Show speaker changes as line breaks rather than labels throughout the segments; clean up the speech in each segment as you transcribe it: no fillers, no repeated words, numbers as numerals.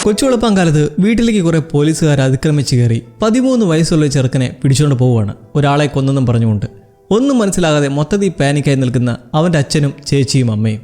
കൊച്ചുവെളുപ്പം കാലത്ത് വീട്ടിലേക്ക് കുറെ പോലീസുകാർ അതിക്രമിച്ച് കയറി 13 വയസ്സുള്ള ചെറുക്കനെ പിടിച്ചുകൊണ്ട് പോവുകയാണ്, ഒരാളെ കൊന്നെന്നും പറഞ്ഞുകൊണ്ട്. ഒന്നും മനസ്സിലാകാതെ മൊത്തത്തിൽ പാനിക്കായി നിൽക്കുന്ന അവൻ്റെ അച്ഛനും ചേച്ചിയും അമ്മയും.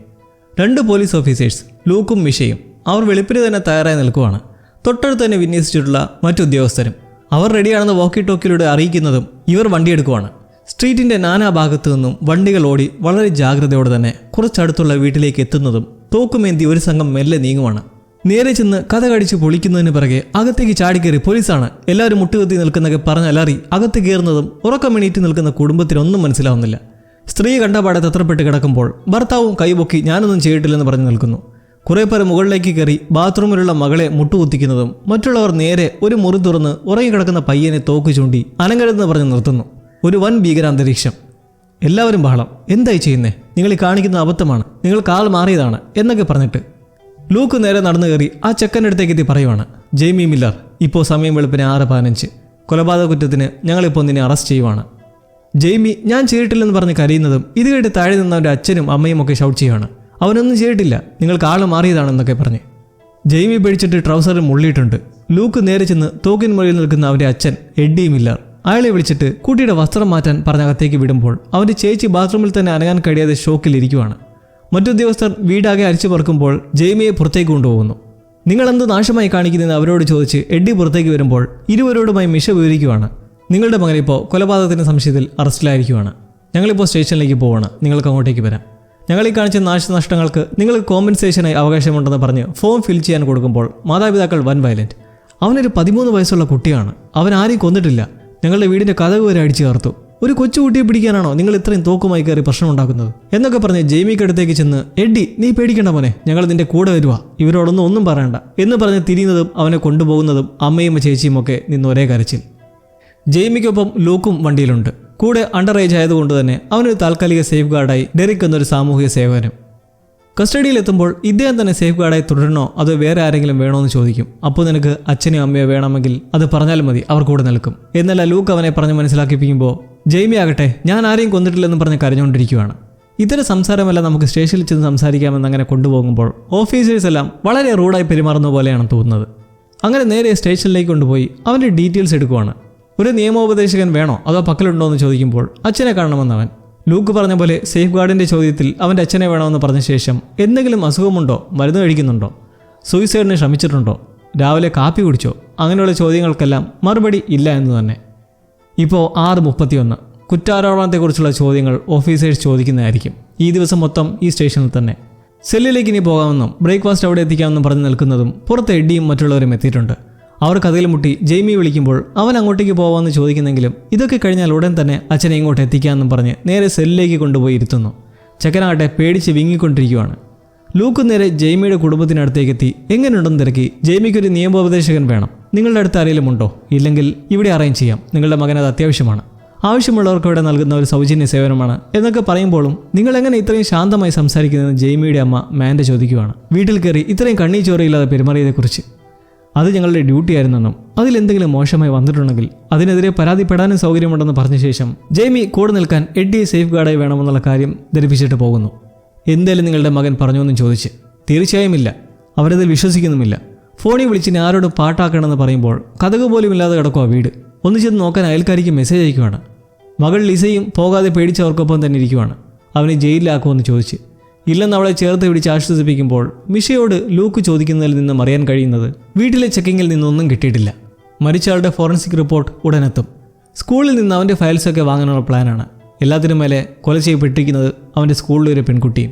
2 പോലീസ് ഓഫീസേഴ്സ്, ലൂക്കും മിഷയും. അവർ വെളുപ്പിന് തന്നെ തയ്യാറായി നിൽക്കുവാണ്. തൊട്ടടുത്ത് തന്നെ വിന്യസിച്ചിട്ടുള്ള മറ്റുദ്യോഗസ്ഥരും. അവർ റെഡിയാണെന്ന് വോക്കി ടോക്കിലൂടെ അറിയിക്കുന്നതും ഇവർ വണ്ടിയെടുക്കുവാണ്. സ്ട്രീറ്റിൻ്റെ നാനാഭാഗത്തു നിന്നും വണ്ടികൾ ഓടി വളരെ ജാഗ്രതയോടെ തന്നെ കുറച്ചടുത്തുള്ള വീട്ടിലേക്ക് എത്തുന്നതും തോക്കുമേന്തി ഒരു സംഘം മെല്ലെ നീങ്ങുവാണ്. നേരെ ചെന്ന് കഥ കടിച്ച് പൊളിക്കുന്നതിന് പിറകെ അകത്തേക്ക് ചാടിക്കയറി പോലീസാണ്, എല്ലാവരും മുട്ടുകുത്തി നിൽക്കുന്നൊക്കെ പറഞ്ഞലറി അകത്ത് കയറുന്നതും ഉറക്കമെണീറ്റ് നിൽക്കുന്ന കുടുംബത്തിനൊന്നും മനസ്സിലാവുന്നില്ല. സ്ത്രീ കണ്ടപാടെ തത്രപ്പെട്ട് കിടക്കുമ്പോൾ ഭർത്താവും കൈപൊക്കി ഞാനൊന്നും ചെയ്തിട്ടില്ലെന്ന് പറഞ്ഞു നിൽക്കുന്നു. കുറേ പേർ മുകളിലേക്ക് കയറി ബാത്റൂമിലുള്ള മകളെ മുട്ടുകുത്തിക്കുന്നതും മറ്റുള്ളവർ നേരെ ഒരു മുറി തുറന്ന് ഉറങ്ങിക്കിടക്കുന്ന പയ്യനെ തോക്ക് ചൂണ്ടി അനങ്ങരുതെന്ന് പറഞ്ഞ് നിർത്തുന്നു. ഒരു വൻ ഭീകരാന്തരീക്ഷം. എല്ലാവരും ബഹളം. എന്തായി ചെയ്യുന്നേ? നിങ്ങൾ ഈ കാണിക്കുന്ന അബദ്ധമാണ്, നിങ്ങൾ കാൽ മാറിയതാണ് എന്നൊക്കെ പറഞ്ഞിട്ട് ലൂക്ക് നേരെ നടന്നു കയറി ആ ചെക്കൻ്റെ അടുത്തേക്ക് എത്തി പറയുവാണ്, ജെയ്മി മില്ലർ, ഇപ്പോൾ സമയം വെളുപ്പിന് 6:15, കൊലപാതക കുറ്റത്തിന് ഞങ്ങളിപ്പോൾ നിന്നെ അറസ്റ്റ് ചെയ്യുവാണ്. ജെയ്മി ഞാൻ ചെയ്തിട്ടില്ലെന്ന് പറഞ്ഞ് കരയുന്നതും ഇത് കേട്ട് താഴെ നിന്നവൻ്റെ അച്ഛനും അമ്മയും ഒക്കെ ഷൗട്ട് ചെയ്യുവാണ്, അവനൊന്നും ചെയ്തിട്ടില്ല, നിങ്ങൾക്ക് ആൾ മാറിയതാണെന്നൊക്കെ പറഞ്ഞ്. ജെയ്മി പിടിച്ചിട്ട് ട്രൗസറിൽ മുള്ളിയിട്ടുണ്ട്. ലൂക്ക് നേരെ ചെന്ന് തോക്കിൻ മുറിയിൽ നിൽക്കുന്ന അവൻ്റെ അച്ഛൻ എഡ്ഡി മില്ലർ അയാളെ വിളിച്ചിട്ട് കുട്ടിയുടെ വസ്ത്രം മാറ്റാൻ പറഞ്ഞകത്തേക്ക് വിടുമ്പോൾ അവൻ്റെ ചേച്ചി ബാത്റൂമിൽ തന്നെ അനങ്ങാൻ കഴിയാതെ ഷോക്കിലിരിക്കുവാണ്. മറ്റുദ്യോഗസ്ഥർ വീടാകെ അരിച്ചു പറക്കുമ്പോൾ ജെയ്മിയെ പുറത്തേക്ക് കൊണ്ടുപോകുന്നു. നിങ്ങളെന്ത് നാശമായി കാണിക്കുന്നതെന്ന് അവരോട് ചോദിച്ച് എഡ്ഡി പുറത്തേക്ക് വരുമ്പോൾ ഇരുവരോടുമായി മിഷ വിവരിക്കുവാണ്, നിങ്ങളുടെ മകനിപ്പോൾ കൊലപാതകത്തിൻ്റെ സംശയത്തിൽ അറസ്റ്റിലായിരിക്കുവാണ്. ഞങ്ങളിപ്പോൾ സ്റ്റേഷനിലേക്ക് പോവാണ്, നിങ്ങൾക്ക് അങ്ങോട്ടേക്ക് വരാം. ഞങ്ങൾ ഈ കാണിച്ച നാശനഷ്ടങ്ങൾക്ക് നിങ്ങൾക്ക് കോമ്പൻസേഷനായി അവകാശമുണ്ടെന്ന് പറഞ്ഞ് ഫോം ഫിൽ ചെയ്യാൻ കൊടുക്കുമ്പോൾ മാതാപിതാക്കൾ വൻ വയലന്റ്. അവനൊരു 13 വയസ്സുള്ള കുട്ടിയാണ്, അവൻ ആരെയും കൊന്നിട്ടില്ല, ഞങ്ങളുടെ വീടിൻ്റെ കതക് വരെ അടിച്ചു ചേർത്തു. ഒരു കൊച്ചുകുട്ടിയെ പിടിക്കാനാണോ നിങ്ങൾ ഇത്രയും തോക്കുമായി കയറി പ്രശ്നമുണ്ടാക്കുന്നത് എന്നൊക്കെ പറഞ്ഞ് ജെയ്മിക്കടുത്തേക്ക് ചെന്ന്, എഡ്ഡി നീ പേടിക്കേണ്ട മോനെ, ഞങ്ങൾ നിന്റെ കൂടെ വരുവാ, ഇവരോടൊന്നും പറയണ്ട എന്ന് പറഞ്ഞ് തിരിയുന്നതും അവനെ കൊണ്ടുപോകുന്നതും അമ്മയും ചേച്ചിയും ഒക്കെ നിന്ന് ഒരേ കരച്ചിൽ. ജെയ്മിക്കൊപ്പം ലൂക്കും വണ്ടിയിലുണ്ട്. കൂടെ അണ്ടർ ഏജ് ആയതുകൊണ്ട് തന്നെ അവനൊരു താൽക്കാലിക സേഫ് ഗാർഡായി ഡെറിക് എന്നൊരു സാമൂഹിക സേവകനും. കസ്റ്റഡിയിലെത്തുമ്പോൾ ഇദ്ദേഹം തന്നെ സേഫ് ഗാർഡായി തുടരണോ അതോ വേറെ ആരെങ്കിലും വേണോ എന്ന് ചോദിക്കും. അപ്പോൾ നിനക്ക് അച്ഛനെയോ അമ്മയോ വേണമെങ്കിൽ അത് പറഞ്ഞാലും മതി, അവർ കൂടെ നിൽക്കും എന്നല്ല ലൂക്ക് അവനെ പറഞ്ഞ് മനസ്സിലാക്കിപ്പിക്കുമ്പോൾ ജെയ്മി ആകട്ടെ ഞാൻ ആരെയും കൊന്നിട്ടില്ലെന്ന് പറഞ്ഞ് കരഞ്ഞുകൊണ്ടിരിക്കുകയാണ്. ഇത്തരം സംസാരമല്ല നമുക്ക് സ്റ്റേഷനിൽ ചെന്ന് സംസാരിക്കാമെന്ന് അങ്ങനെ കൊണ്ടുപോകുമ്പോൾ ഓഫീസേഴ്സ് എല്ലാം വളരെ റൂഡായി പെരുമാറുന്ന പോലെയാണ് തോന്നുന്നത്. അങ്ങനെ നേരെ സ്റ്റേഷനിലേക്ക് കൊണ്ടുപോയി അവൻ്റെ ഡീറ്റെയിൽസ് എടുക്കുവാണ്. ഒരു നിയമോപദേശകൻ വേണോ അതോ പക്കലുണ്ടോ എന്ന് ചോദിക്കുമ്പോൾ അച്ഛനെ കാണണമെന്നവൻ. ലൂക്ക് പറഞ്ഞ പോലെ സേഫ് ഗാർഡിൻ്റെ ചോദ്യത്തിൽ അവൻ്റെ അച്ഛനെ വേണമെന്ന് പറഞ്ഞ ശേഷം എന്തെങ്കിലും അസുഖമുണ്ടോ, മരുന്ന് കഴിക്കുന്നുണ്ടോ, സൂയിസൈഡിന് ശ്രമിച്ചിട്ടുണ്ടോ, രാവിലെ കാപ്പി കുടിച്ചോ, അങ്ങനെയുള്ള ചോദ്യങ്ങൾക്കെല്ലാം മറുപടി ഇല്ല എന്ന് തന്നെ. ഇപ്പോൾ 6:31 കുറ്റാരോപണത്തെക്കുറിച്ചുള്ള ചോദ്യങ്ങൾ ഓഫീസേഴ്സ് ചോദിക്കുന്നതായിരിക്കും. ഈ ദിവസം മൊത്തം ഈ സ്റ്റേഷനിൽ തന്നെ. സെല്ലിലേക്ക് ഇനി പോകാമെന്നും ബ്രേക്ക്ഫാസ്റ്റ് അവിടെ എത്തിക്കാമെന്നും പറഞ്ഞ് നിൽക്കുന്നതും പുറത്ത് എഡ്ഡിയും മറ്റുള്ളവരും എത്തിയിട്ടുണ്ട്. അവർ കഥയിൽ മുട്ടി ജെയ്മി വിളിക്കുമ്പോൾ അവൻ അങ്ങോട്ടേക്ക് പോകാമെന്ന് ചോദിക്കുന്നെങ്കിലും ഇതൊക്കെ കഴിഞ്ഞാൽ ഉടൻ തന്നെ അച്ഛനെ ഇങ്ങോട്ട് എത്തിക്കാമെന്നും പറഞ്ഞ് നേരെ സെല്ലിലേക്ക് കൊണ്ടുപോയി ഇരുത്തുന്നു. ചെക്കനാകട്ടെ പേടിച്ച് വിങ്ങിക്കൊണ്ടിരിക്കുവാണ്. ലൂക്ക് നേരെ ജെയ്മിയുടെ കുടുംബത്തിനടുത്തേക്ക് എത്തി എങ്ങനെയുണ്ടെന്ന് തിരക്കി, ജെയ്മിക്കൊരു നിയമോപദേശകൻ വേണം, നിങ്ങളുടെ അടുത്ത് ആരെങ്കിലും ഉണ്ടോ? ഇല്ലെങ്കിൽ ഇവിടെ അറേഞ്ച് ചെയ്യാം, നിങ്ങളുടെ മകൻ അത് അത്യാവശ്യമാണ്, ആവശ്യമുള്ളവർക്ക് ഇവിടെ നൽകുന്ന ഒരു സൗജന്യ സേവനമാണ് എന്നൊക്കെ പറയുമ്പോഴും നിങ്ങൾ എങ്ങനെ ഇത്രയും ശാന്തമായി സംസാരിക്കുന്നതെന്ന് ജെയ്മിയുടെ അമ്മ മാൻഡ ചോദിക്കുവാണ്. വീട്ടിൽ കയറി ഇത്രയും കണ്ണീച്ചോരയില്ലാതെ പെരുമാറിയതെക്കുറിച്ച്. അത് ഞങ്ങളുടെ ഡ്യൂട്ടി ആയിരുന്നെന്നും അതിലെന്തെങ്കിലും മോശമായി വന്നിട്ടുണ്ടെങ്കിൽ അതിനെതിരെ പരാതിപ്പെടാനും സൗകര്യമുണ്ടെന്ന് പറഞ്ഞ ശേഷം ജെയ്മി കൂടെ നിൽക്കാൻ എഡ്ഡിയെ സേഫ് ഗാർഡായി വേണമെന്നുള്ള കാര്യം ധരിപ്പിച്ചിട്ട് പോകുന്നു. എന്തേലും നിങ്ങളുടെ മകൻ പറഞ്ഞോന്നും ചോദിച്ച്. തീർച്ചയായും ഇല്ല, അവരതിൽ വിശ്വസിക്കുന്നുമില്ല. ഫോണിൽ വിളിച്ചിന് ആരോട് പാട്ടാക്കണമെന്ന് പറയുമ്പോൾ കഥക് പോലും ഇല്ലാതെ കിടക്കുക വീട്. ഒന്ന് ചെന്ന് നോക്കാൻ അയൽക്കാരിക്ക് മെസ്സേജ് അയക്കുവാണ്. മകൾ ലിസയും പോകാതെ പേടിച്ചവർക്കൊപ്പം തന്നെ ഇരിക്കുവാണ്. അവനെ ജയിലിലാക്കുമെന്ന് ചോദിച്ച്. ഇല്ലെന്ന് അവളെ ചേർത്ത് പിടിച്ച് ആശ്വസിപ്പിക്കുമ്പോൾ മിഷയോട് ലൂക്ക് ചോദിക്കുന്നതിൽ നിന്നും അറിയാൻ കഴിയുന്നത് വീട്ടിലെ ചെക്കിങ്ങിൽ നിന്നൊന്നും കിട്ടിയിട്ടില്ല. മരിച്ചയാളുടെ ഫോറൻസിക് റിപ്പോർട്ട് ഉടനെത്തും. സ്കൂളിൽ നിന്ന് അവൻ്റെ ഫയൽസൊക്കെ വാങ്ങാനുള്ള പ്ലാനാണ്. എല്ലാത്തിനും മേലെ കൊല ചെയ്യപ്പെട്ടിരിക്കുന്നത് അവൻ്റെ സ്കൂളിലെ ഒരു പെൺകുട്ടിയും.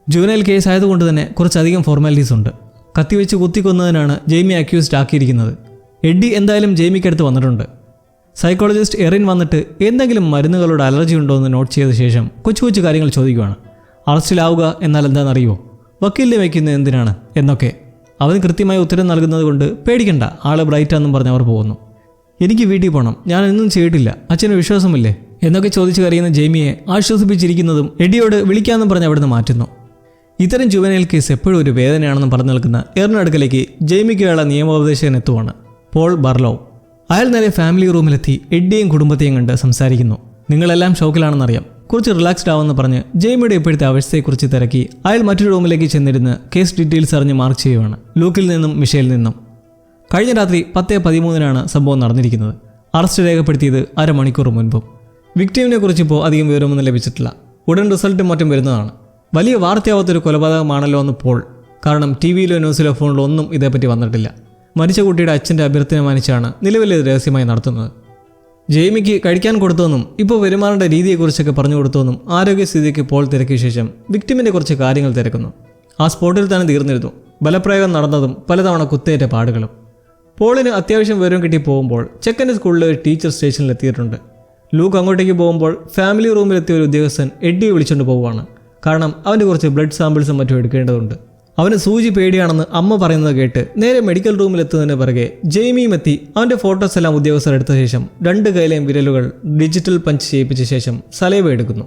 ജുവനൈൽ കേസ് ആയതുകൊണ്ട് തന്നെ കുറച്ചധികം ഫോർമാലിറ്റീസ് ഉണ്ട്. കത്തിവെച്ച് കുത്തിക്കൊന്നതിനാണ് ജെയ്മി അക്യൂസ്ഡ് ആക്കിയിരിക്കുന്നത്. എഡ്ഡി എന്തായാലും ജെയ്മിക്കടുത്ത് വന്നിട്ടുണ്ട്. സൈക്കോളജിസ്റ്റ് എറിൻ വന്നിട്ട് എന്തെങ്കിലും മരുന്നുകളോട് അലർജി ഉണ്ടോ എന്ന് നോട്ട് ചെയ്ത ശേഷം കൊച്ചു കൊച്ചു കാര്യങ്ങൾ ചോദിക്കുവാണ്. അറസ്റ്റിലാവുക എന്നാൽ എന്താണെന്നറിയോ, വക്കീലിനെ വയ്ക്കുന്നത് എന്തിനാണ് എന്നൊക്കെ. അവൻ കൃത്യമായ ഉത്തരം നൽകുന്നത് കൊണ്ട് പേടിക്കണ്ട, ആള് ബ്രൈറ്റാണെന്നും പറഞ്ഞ് അവർ പോകുന്നു. എനിക്ക് വീട്ടിൽ പോകണം, ഞാൻ ഒന്നും ചെയ്തിട്ടില്ല, അച്ഛന് വിശ്വാസമില്ലേ എന്നൊക്കെ ചോദിച്ച് കറിയുന്ന ജെയ്മിയെ ആശ്വസിപ്പിച്ചിരിക്കുന്നതും എഡ്ഡിയോട് വിളിക്കാമെന്നും പറഞ്ഞ് അവിടുന്ന് മാറ്റുന്നു. ഇത്തരം ജുവനൈൽ കേസ് എപ്പോഴും ഒരു വേദനയാണെന്ന് പറഞ്ഞു നിൽക്കുന്ന എറിനടുക്കലേക്ക് ജെയ്മിക്കുള്ള നിയമോപദേശകൻ എത്തുവാണ്, പോൾ ബർലോ. അയാൾ നേരെ ഫാമിലി റൂമിലെത്തി എഡ്ഡിയും കുടുംബത്തെയും കണ്ട് സംസാരിക്കുന്നു. നിങ്ങളെല്ലാം ഷോക്കിലാണെന്നറിയാം, കുറച്ച് റിലാക്സ്ഡ് ആവുമെന്ന് പറഞ്ഞ് ജെയ്മിയുടെ ഇപ്പോഴത്തെ അവസ്ഥയെക്കുറിച്ച് തിരക്കി അയാൾ മറ്റൊരു റൂമിലേക്ക് ചെന്നിരുന്ന് കേസ് ഡീറ്റെയിൽസ് അറിഞ്ഞ് മാർക്ക് ചെയ്യുവാണ്, ലൂക്കിൽ നിന്നും മിഷേലിൽ നിന്നും. കഴിഞ്ഞ രാത്രി 10:13 സംഭവം നടന്നിരിക്കുന്നത്. അറസ്റ്റ് രേഖപ്പെടുത്തിയത് അരമണിക്കൂർ മുൻപും. വിക്ടിമിനെ കുറിച്ചിപ്പോൾ അധികം വിവരമൊന്നും ലഭിച്ചിട്ടില്ല. ഉടൻ റിസൾട്ടും മറ്റും വരുന്നതാണ്. വലിയ വാർത്തയാവാത്തൊരു കൊലപാതകമാണല്ലോ എന്ന് പോൾ. കാരണം TV-യിലോ ന്യൂസിലോ ഫോണിലോ ഒന്നും ഇതേപ്പറ്റി വന്നിട്ടില്ല. മരിച്ച കുട്ടിയുടെ അച്ഛൻ്റെ അഭ്യർത്ഥന മാനിച്ചാണ് നിലവിൽ ഇത് രഹസ്യമായി നടത്തുന്നത്. ജെയ്മിക്ക് കഴിക്കാൻ കൊടുത്തുവെന്നും ഇപ്പോൾ പെരുമാറേണ്ട രീതിയെക്കുറിച്ചൊക്കെ പറഞ്ഞു കൊടുത്തുവെന്നും ആരോഗ്യസ്ഥിതിക്ക് പോൾ തിരക്കിയ ശേഷം വിക്ടിമിൻ്റെ കുറച്ച് കാര്യങ്ങൾ തിരക്കുന്നു. ആ സ്പോട്ടിൽ തന്നെ തീർന്നിരുന്നു. ബലപ്രയോഗം നടന്നതും പലതവണ കുത്തേറ്റ പാടുകളും. പോളിന് അത്യാവശ്യം വിവരം കിട്ടി പോകുമ്പോൾ ചെക്കൻ്റെ സ്കൂളിൽ ഒരു ടീച്ചർ സ്റ്റേഷനിൽ എത്തിയിട്ടുണ്ട്. ലൂക്ക് അങ്ങോട്ടേക്ക് പോകുമ്പോൾ ഫാമിലി റൂമിലെത്തിയ ഒരു ഉദ്യോഗസ്ഥൻ എഡ്ഡിയെ വിളിച്ചുകൊണ്ട് പോവുകയാണ്. കാരണം അവൻ്റെ കുറച്ച് ബ്ലഡ് സാമ്പിൾസും മറ്റും എടുക്കേണ്ടതുണ്ട്. അവന് സൂചി പേടിയാണെന്ന് അമ്മ പറയുന്നത് കേട്ട് നേരെ മെഡിക്കൽ റൂമിലെത്തുന്നതിന് പിറകെ ജെയ്മിയും എത്തി അവൻ്റെ ഫോട്ടോസ് എല്ലാം ഉദ്യോഗസ്ഥർ എടുത്ത ശേഷം 2 കൈയിലെയും വിരലുകൾ ഡിജിറ്റൽ പഞ്ച് ചെയ്യിപ്പിച്ച ശേഷം സലൈവ എടുക്കുന്നു.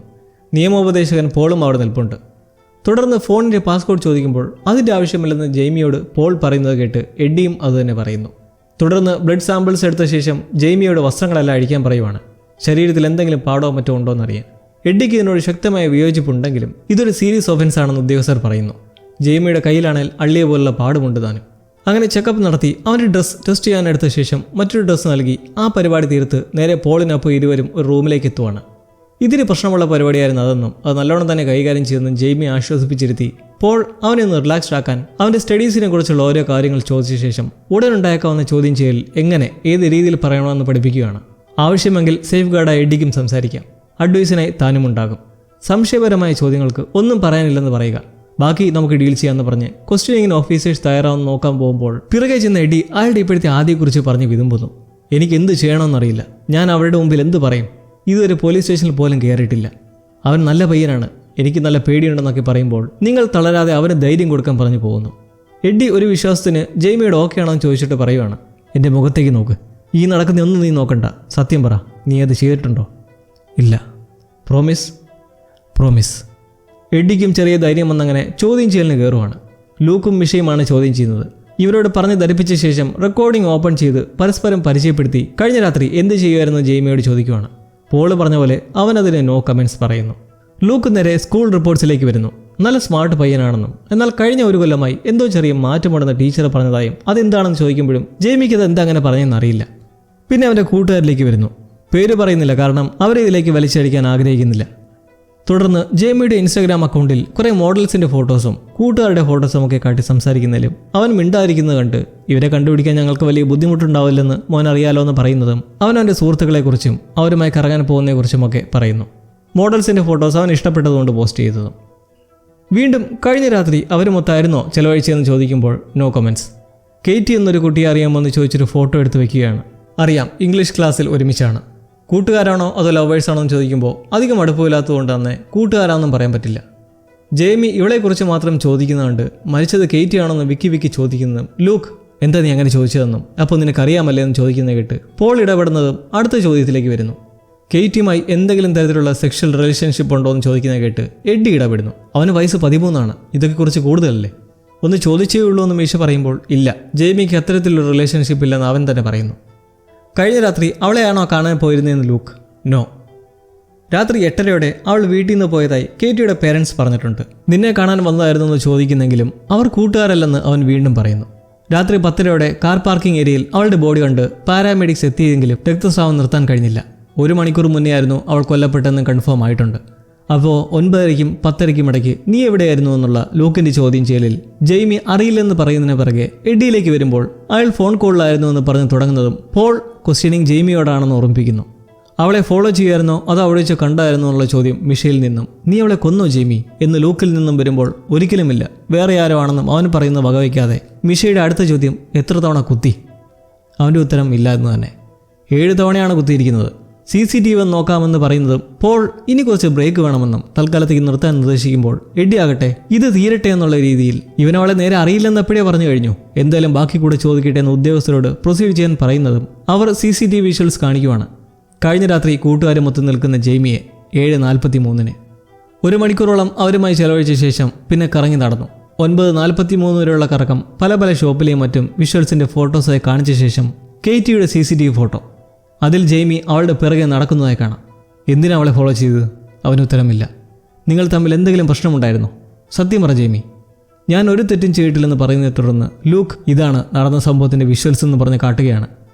നിയമോപദേശകൻ പോളും അവിടെ നിൽപ്പുണ്ട്. തുടർന്ന് ഫോണിൻ്റെ പാസ്കോഡ് ചോദിക്കുമ്പോൾ അതിൻ്റെ ആവശ്യമില്ലെന്ന് ജെയ്മിയോട് പോൾ പറയുന്നത് കേട്ട് എഡ്ഡിയും അതുതന്നെ പറയുന്നു. തുടർന്ന് ബ്ലഡ് സാമ്പിൾസ് എടുത്ത ശേഷം ജെയ്മിയോട് വസ്ത്രങ്ങളെല്ലാം അഴിക്കാൻ പറയുവാണ്, ശരീരത്തിൽ എന്തെങ്കിലും പാടോ മറ്റോ ഉണ്ടോ എന്നറിയാൻ. എഡ്ഡിക്ക് ഇതിനോട് ശക്തമായ വിയോജിപ്പുണ്ടെങ്കിലും ഇതൊരു സീരിയസ് ഒഫൻസ് ആണെന്ന് ഉദ്യോഗസ്ഥർ പറയുന്നു. ജെയ്മിയുടെ കയ്യിലാണെങ്കിൽ അള്ളിയ പോലുള്ള പാടുമുണ്ട് താനും. അങ്ങനെ ചെക്കപ്പ് നടത്തി അവൻ്റെ ഡ്രസ്സ് ടെസ്റ്റ് ചെയ്യാനെടുത്ത ശേഷം മറ്റൊരു ഡ്രസ്സ് നൽകി ആ പരിപാടി തീർത്ത് നേരെ പോളിനൊപ്പം ഇരുവരും ഒരു റൂമിലേക്ക് എത്തുവാണ്. ഇതിന് പ്രശ്നമുള്ള പരിപാടിയായിരുന്നു അതെന്നും അത് നല്ലോണം തന്നെ കൈകാര്യം ചെയ്തെന്നും ജെയ്മി ആശ്വസിപ്പിച്ചിരുത്തി പോൾ അവനെ ഒന്ന് റിലാക്സ്ഡ് ആക്കാൻ അവൻ്റെ സ്റ്റഡീസിനെ കുറിച്ചുള്ള ഓരോ കാര്യങ്ങൾ ചോദിച്ച ശേഷം ഉടനുണ്ടായേക്കാവുന്ന ചോദ്യം ചെയ്യൽ എങ്ങനെ ഏത് രീതിയിൽ പറയണമെന്ന് പഠിപ്പിക്കുകയാണ്. ആവശ്യമെങ്കിൽ സേഫ് ഗാർഡായി എഡ്ഡിക്കും സംസാരിക്കാം, അഡ്വൈസിനായി താനും ഉണ്ടാകും. സംശയപരമായ ചോദ്യങ്ങൾക്ക് ഒന്നും പറയാനില്ലെന്ന് പറയുക, ബാക്കി നമുക്ക് ഡീൽ ചെയ്യാമെന്ന് പറഞ്ഞ് ക്വസ്റ്റ്യനിങ്ങിന് ഓഫീസേഴ്സ് തയ്യാറാവുന്ന നോക്കാൻ പോകുമ്പോൾ പിറകെ ചെന്ന എഡ്ഡി അയാളുടെ ഇപ്പോഴത്തെ ആദ്യയെക്കുറിച്ച് പറഞ്ഞ് വിതുമ്പുന്നു. എനിക്ക് എന്ത് ചെയ്യണമെന്നറിയില്ല, ഞാൻ അവരുടെ മുമ്പിൽ എന്ത് പറയും, ഇതൊരു പോലീസ് സ്റ്റേഷനിൽ പോലും കയറിയിട്ടില്ല, അവൻ നല്ല പയ്യനാണ്, എനിക്ക് നല്ല പേടിയുണ്ടെന്നൊക്കെ പറയുമ്പോൾ നിങ്ങൾ തളരാതെ അവന് ധൈര്യം കൊടുക്കാൻ പറഞ്ഞു പോകുന്നു. എഡ്ഡി ഒരു വിശ്വാസത്തിന് ജെയ്മിയുടെ ഓക്കെ ആണോ എന്ന് ചോദിച്ചിട്ട് പറയുവാണ്, എൻ്റെ മുഖത്തേക്ക് നോക്ക്, ഈ നടക്കുന്ന ഒന്നും നീ നോക്കണ്ട, സത്യം പറ, നീ അത് ചെയ്തിട്ടുണ്ടോ? ഇല്ല. പ്രോമിസ്? പ്രോമിസ്. എഡ്ഡിക്കും ചെറിയ ധൈര്യം വന്നങ്ങനെ ചോദ്യം ചെയ്യലിന് കയറുവാണ്. ലൂക്കും മിഷയുമാണ് ചോദ്യം ചെയ്യുന്നത്. ഇവരോട് പറഞ്ഞ് ധരിപ്പിച്ച ശേഷം റെക്കോർഡിംഗ് ഓപ്പൺ ചെയ്ത് പരസ്പരം പരിചയപ്പെടുത്തി കഴിഞ്ഞ രാത്രി എന്ത് ചെയ്യുമായിരുന്നു ജെയ്മിയോട് ചോദിക്കുവാണ്. പോള് പറഞ്ഞ പോലെ അവനതിന് നോ കമൻസ് പറയുന്നു. ലൂക്ക് നേരെ സ്കൂൾ റിപ്പോർട്ട്സിലേക്ക് വരുന്നു. നല്ല സ്മാർട്ട് പയ്യനാണെന്നും എന്നാൽ കഴിഞ്ഞ ഒരു കൊല്ലമായി എന്തോ ചെറിയ മാറ്റമുണ്ടെന്ന് ടീച്ചർ പറഞ്ഞതായും അതെന്താണെന്ന് ചോദിക്കുമ്പോഴും ജെയ്മിക്ക് അത് എന്താ അങ്ങനെ പറഞ്ഞെന്നറിയില്ല. പിന്നെ അവൻ്റെ കൂട്ടുകാരിലേക്ക് വരുന്നു. പേര് പറയുന്നില്ല, കാരണം അവരെ ഇതിലേക്ക് വലിച്ചടിക്കാൻ ആഗ്രഹിക്കുന്നില്ല. തുടർന്ന് ജെയ്മിയുടെ ഇൻസ്റ്റാഗ്രാം അക്കൗണ്ടിൽ കുറേ മോഡൽസിൻ്റെ ഫോട്ടോസും കൂട്ടുകാരുടെ ഫോട്ടോസും ഒക്കെ കാട്ടി സംസാരിക്കുന്നതിലും അവൻ മിണ്ടാതിരിക്കുന്നത് കണ്ട് ഇവരെ കണ്ടുപിടിക്കാൻ ഞങ്ങൾക്ക് വലിയ ബുദ്ധിമുട്ടുണ്ടാവില്ലെന്ന് മോൻ അറിയാലോ എന്ന് പറയുന്നതും അവൻ അവൻ്റെ സുഹൃത്തുക്കളെക്കുറിച്ചും അവരുമായി കറങ്ങാൻ പോകുന്നതിനെക്കുറിച്ചുമൊക്കെ പറയുന്നു. മോഡൽസിൻ്റെ ഫോട്ടോസ് അവൻ ഇഷ്ടപ്പെട്ടതുകൊണ്ട് പോസ്റ്റ് ചെയ്തതും. വീണ്ടും കഴിഞ്ഞ രാത്രി അവരുമൊത്തായിരുന്നോ ചെലവഴിച്ചതെന്ന് ചോദിക്കുമ്പോൾ നോ കമൻസ്. കേറ്റി എന്നൊരു കുട്ടിയെ അറിയാമെന്ന് ചോദിച്ചൊരു ഫോട്ടോ എടുത്ത് വെക്കുകയാണ്. അറിയാം, ഇംഗ്ലീഷ് ക്ലാസ്സിൽ ഒരുമിച്ചാണ്. കൂട്ടുകാരാണോ അതോ ലവേഴ്സാണോ എന്ന് ചോദിക്കുമ്പോൾ അധികം അടുപ്പമില്ലാത്തതുകൊണ്ട് തന്നെ കൂട്ടുകാരാണെന്നും പറയാൻ പറ്റില്ല. ജെയ്മി ഇവളെക്കുറിച്ച് മാത്രം ചോദിക്കുന്നതുകൊണ്ട് മരിച്ചത് കേറ്റി ആണെന്ന് വിക്കി ചോദിക്കുന്നതും ലൂക്ക് എന്താ നീ അങ്ങനെ ചോദിച്ചതെന്നും അപ്പോൾ നിനക്കറിയാമല്ലേ എന്ന് ചോദിക്കുന്നത് കേട്ട് പോൾ ഇടപെടുന്നതും അടുത്ത ചോദ്യത്തിലേക്ക് വരുന്നു. കേറ്റിയുമായി എന്തെങ്കിലും തരത്തിലുള്ള സെക്ഷൽ റിലേഷൻഷിപ്പ് ഉണ്ടോ എന്ന് ചോദിക്കുന്നത് കേട്ട് എഡ്ഡി ഇടപെടുന്നു. അവന് വയസ്സ് 13 ഇതൊക്കെ കുറിച്ച് കൂടുതലല്ലേ, ഒന്ന് ചോദിച്ചേ ഉള്ളൂ എന്ന് മീശ പറയുമ്പോൾ ഇല്ല, ജെയ്മിക്ക് അത്തരത്തിലുള്ള റിലേഷൻഷിപ്പ് ഇല്ലെന്ന് അവൻ തന്നെ പറയുന്നു. കഴിഞ്ഞ രാത്രി അവളെയാണോ കാണാൻ പോയിരുന്നതെന്ന് ലൂക്ക്? നോ. രാത്രി 8:30 അവൾ വീട്ടിൽ നിന്ന് പോയതായി കേറ്റിയുടെ പേരൻസ് പറഞ്ഞിട്ടുണ്ട്. നിന്നെ കാണാൻ വന്നതായിരുന്നു എന്ന് ചോദിക്കുന്നെങ്കിലും അവർ കൂട്ടുകാരല്ലെന്ന് അവൻ വീണ്ടും പറയുന്നു. രാത്രി 10:30 കാർ പാർക്കിംഗ് ഏരിയയിൽ അവളുടെ ബോഡി കണ്ട് പാരാമെഡിക്സ് എത്തിയെങ്കിലും രക്തസ്രാവം നിർത്താൻ കഴിഞ്ഞില്ല. 1 മണിക്കൂർ മുന്നേ ആയിരുന്നു അവൾ കൊല്ലപ്പെട്ടെന്ന് കൺഫേം ആയിട്ടുണ്ട്. അപ്പോൾ 9:30-ക്കും 10:30-ക്കും ഇടയ്ക്ക് നീ എവിടെയായിരുന്നു എന്നുള്ള ലൂക്കിൻ്റെ ചോദ്യം ചെയ്യലിൽ ജെയ്മി അറിയില്ലെന്ന് പറയുന്നതിന് പിറകെ എഡ്ഡിയിലേക്ക് വരുമ്പോൾ അയാൾ ഫോൺ കോളിലായിരുന്നു എന്ന് പറഞ്ഞ് തുടങ്ങുന്നതും പോൾ ക്വസ്റ്റ്യനിങ് ജെയ്മിയോടാണെന്ന് ഓർമ്മിപ്പിക്കുന്നു. അവളെ ഫോളോ ചെയ്യുമായിരുന്നോ അതോ അവിടെ വെച്ച് കണ്ടായിരുന്നോ എന്നുള്ള ചോദ്യം മിഷയിൽ നിന്നും നീ അവളെ കൊന്നോ ജെയ്മി എന്ന് ലൂക്കിൽ നിന്നും വരുമ്പോൾ ഒരിക്കലുമില്ല, വേറെ ആരോ ആണെന്നും അവൻ പറയുന്ന വകവയ്ക്കാതെ മിഷയുടെ അടുത്ത ചോദ്യം എത്ര തവണ കുത്തി? അവൻ്റെ ഉത്തരം ഇല്ല എന്ന് തന്നെ. 7 തവണയാണ് കുത്തിയിരിക്കുന്നത്. CCTV നോക്കാമെന്ന് പറയുന്നതും പോൾ ഇനി കുറച്ച് ബ്രേക്ക് വേണമെന്നും തൽക്കാലത്തേക്ക് നിർത്താൻ നിർദ്ദേശിക്കുമ്പോൾ എഡ്ഡി ആകട്ടെ ഇത് തീരട്ടെ എന്നുള്ള രീതിയിൽ ഇവനവളെ നേരെ അറിയില്ലെന്ന് എപ്പോഴേ പറഞ്ഞു കഴിഞ്ഞു, എന്തായാലും ബാക്കി കൂടെ ചോദിക്കട്ടെ എന്ന് ഉദ്യോഗസ്ഥരോട് പ്രൊസീഡ് ചെയ്യാൻ പറയുന്നതും അവർ CCTV വിഷ്വൽസ് കാണിക്കുവാണ്. കഴിഞ്ഞ രാത്രി കൂട്ടുകാരുമൊത്ത് നിൽക്കുന്ന ജെയ്മിയെ 7:43 1 മണിക്കൂറോളം അവരുമായി ചെലവഴിച്ച ശേഷം പിന്നെ കറങ്ങി നടന്നു. 9:43 വരെയുള്ള കറക്കം പല ഷോപ്പിലെയും മറ്റും വിഷ്വൽസിൻ്റെ ഫോട്ടോസായി കാണിച്ച ശേഷം കേറ്റിയുടെ CCTV ഫോട്ടോ. അതിൽ ജെയ്മി അവളുടെ പിറകെ നടക്കുന്നതായി കാണാം. എന്തിനാ അവളെ ഫോളോ ചെയ്തത്? അവന് ഉത്തരമില്ല. നിങ്ങൾ തമ്മിൽ എന്തെങ്കിലും പ്രശ്നമുണ്ടായിരുന്നോ? സത്യം പറ ജെയ്മി. ഞാൻ ഒരു തെറ്റും ചെയ്തിട്ടില്ലെന്ന് പറയുന്നതിനെ തുടർന്ന് ലൂക്ക് ഇതാണ് നടന്ന സംഭവത്തിൻ്റെ വിഷ്വൽസ് എന്ന് പറഞ്ഞ് കാട്ടുകയാണ്.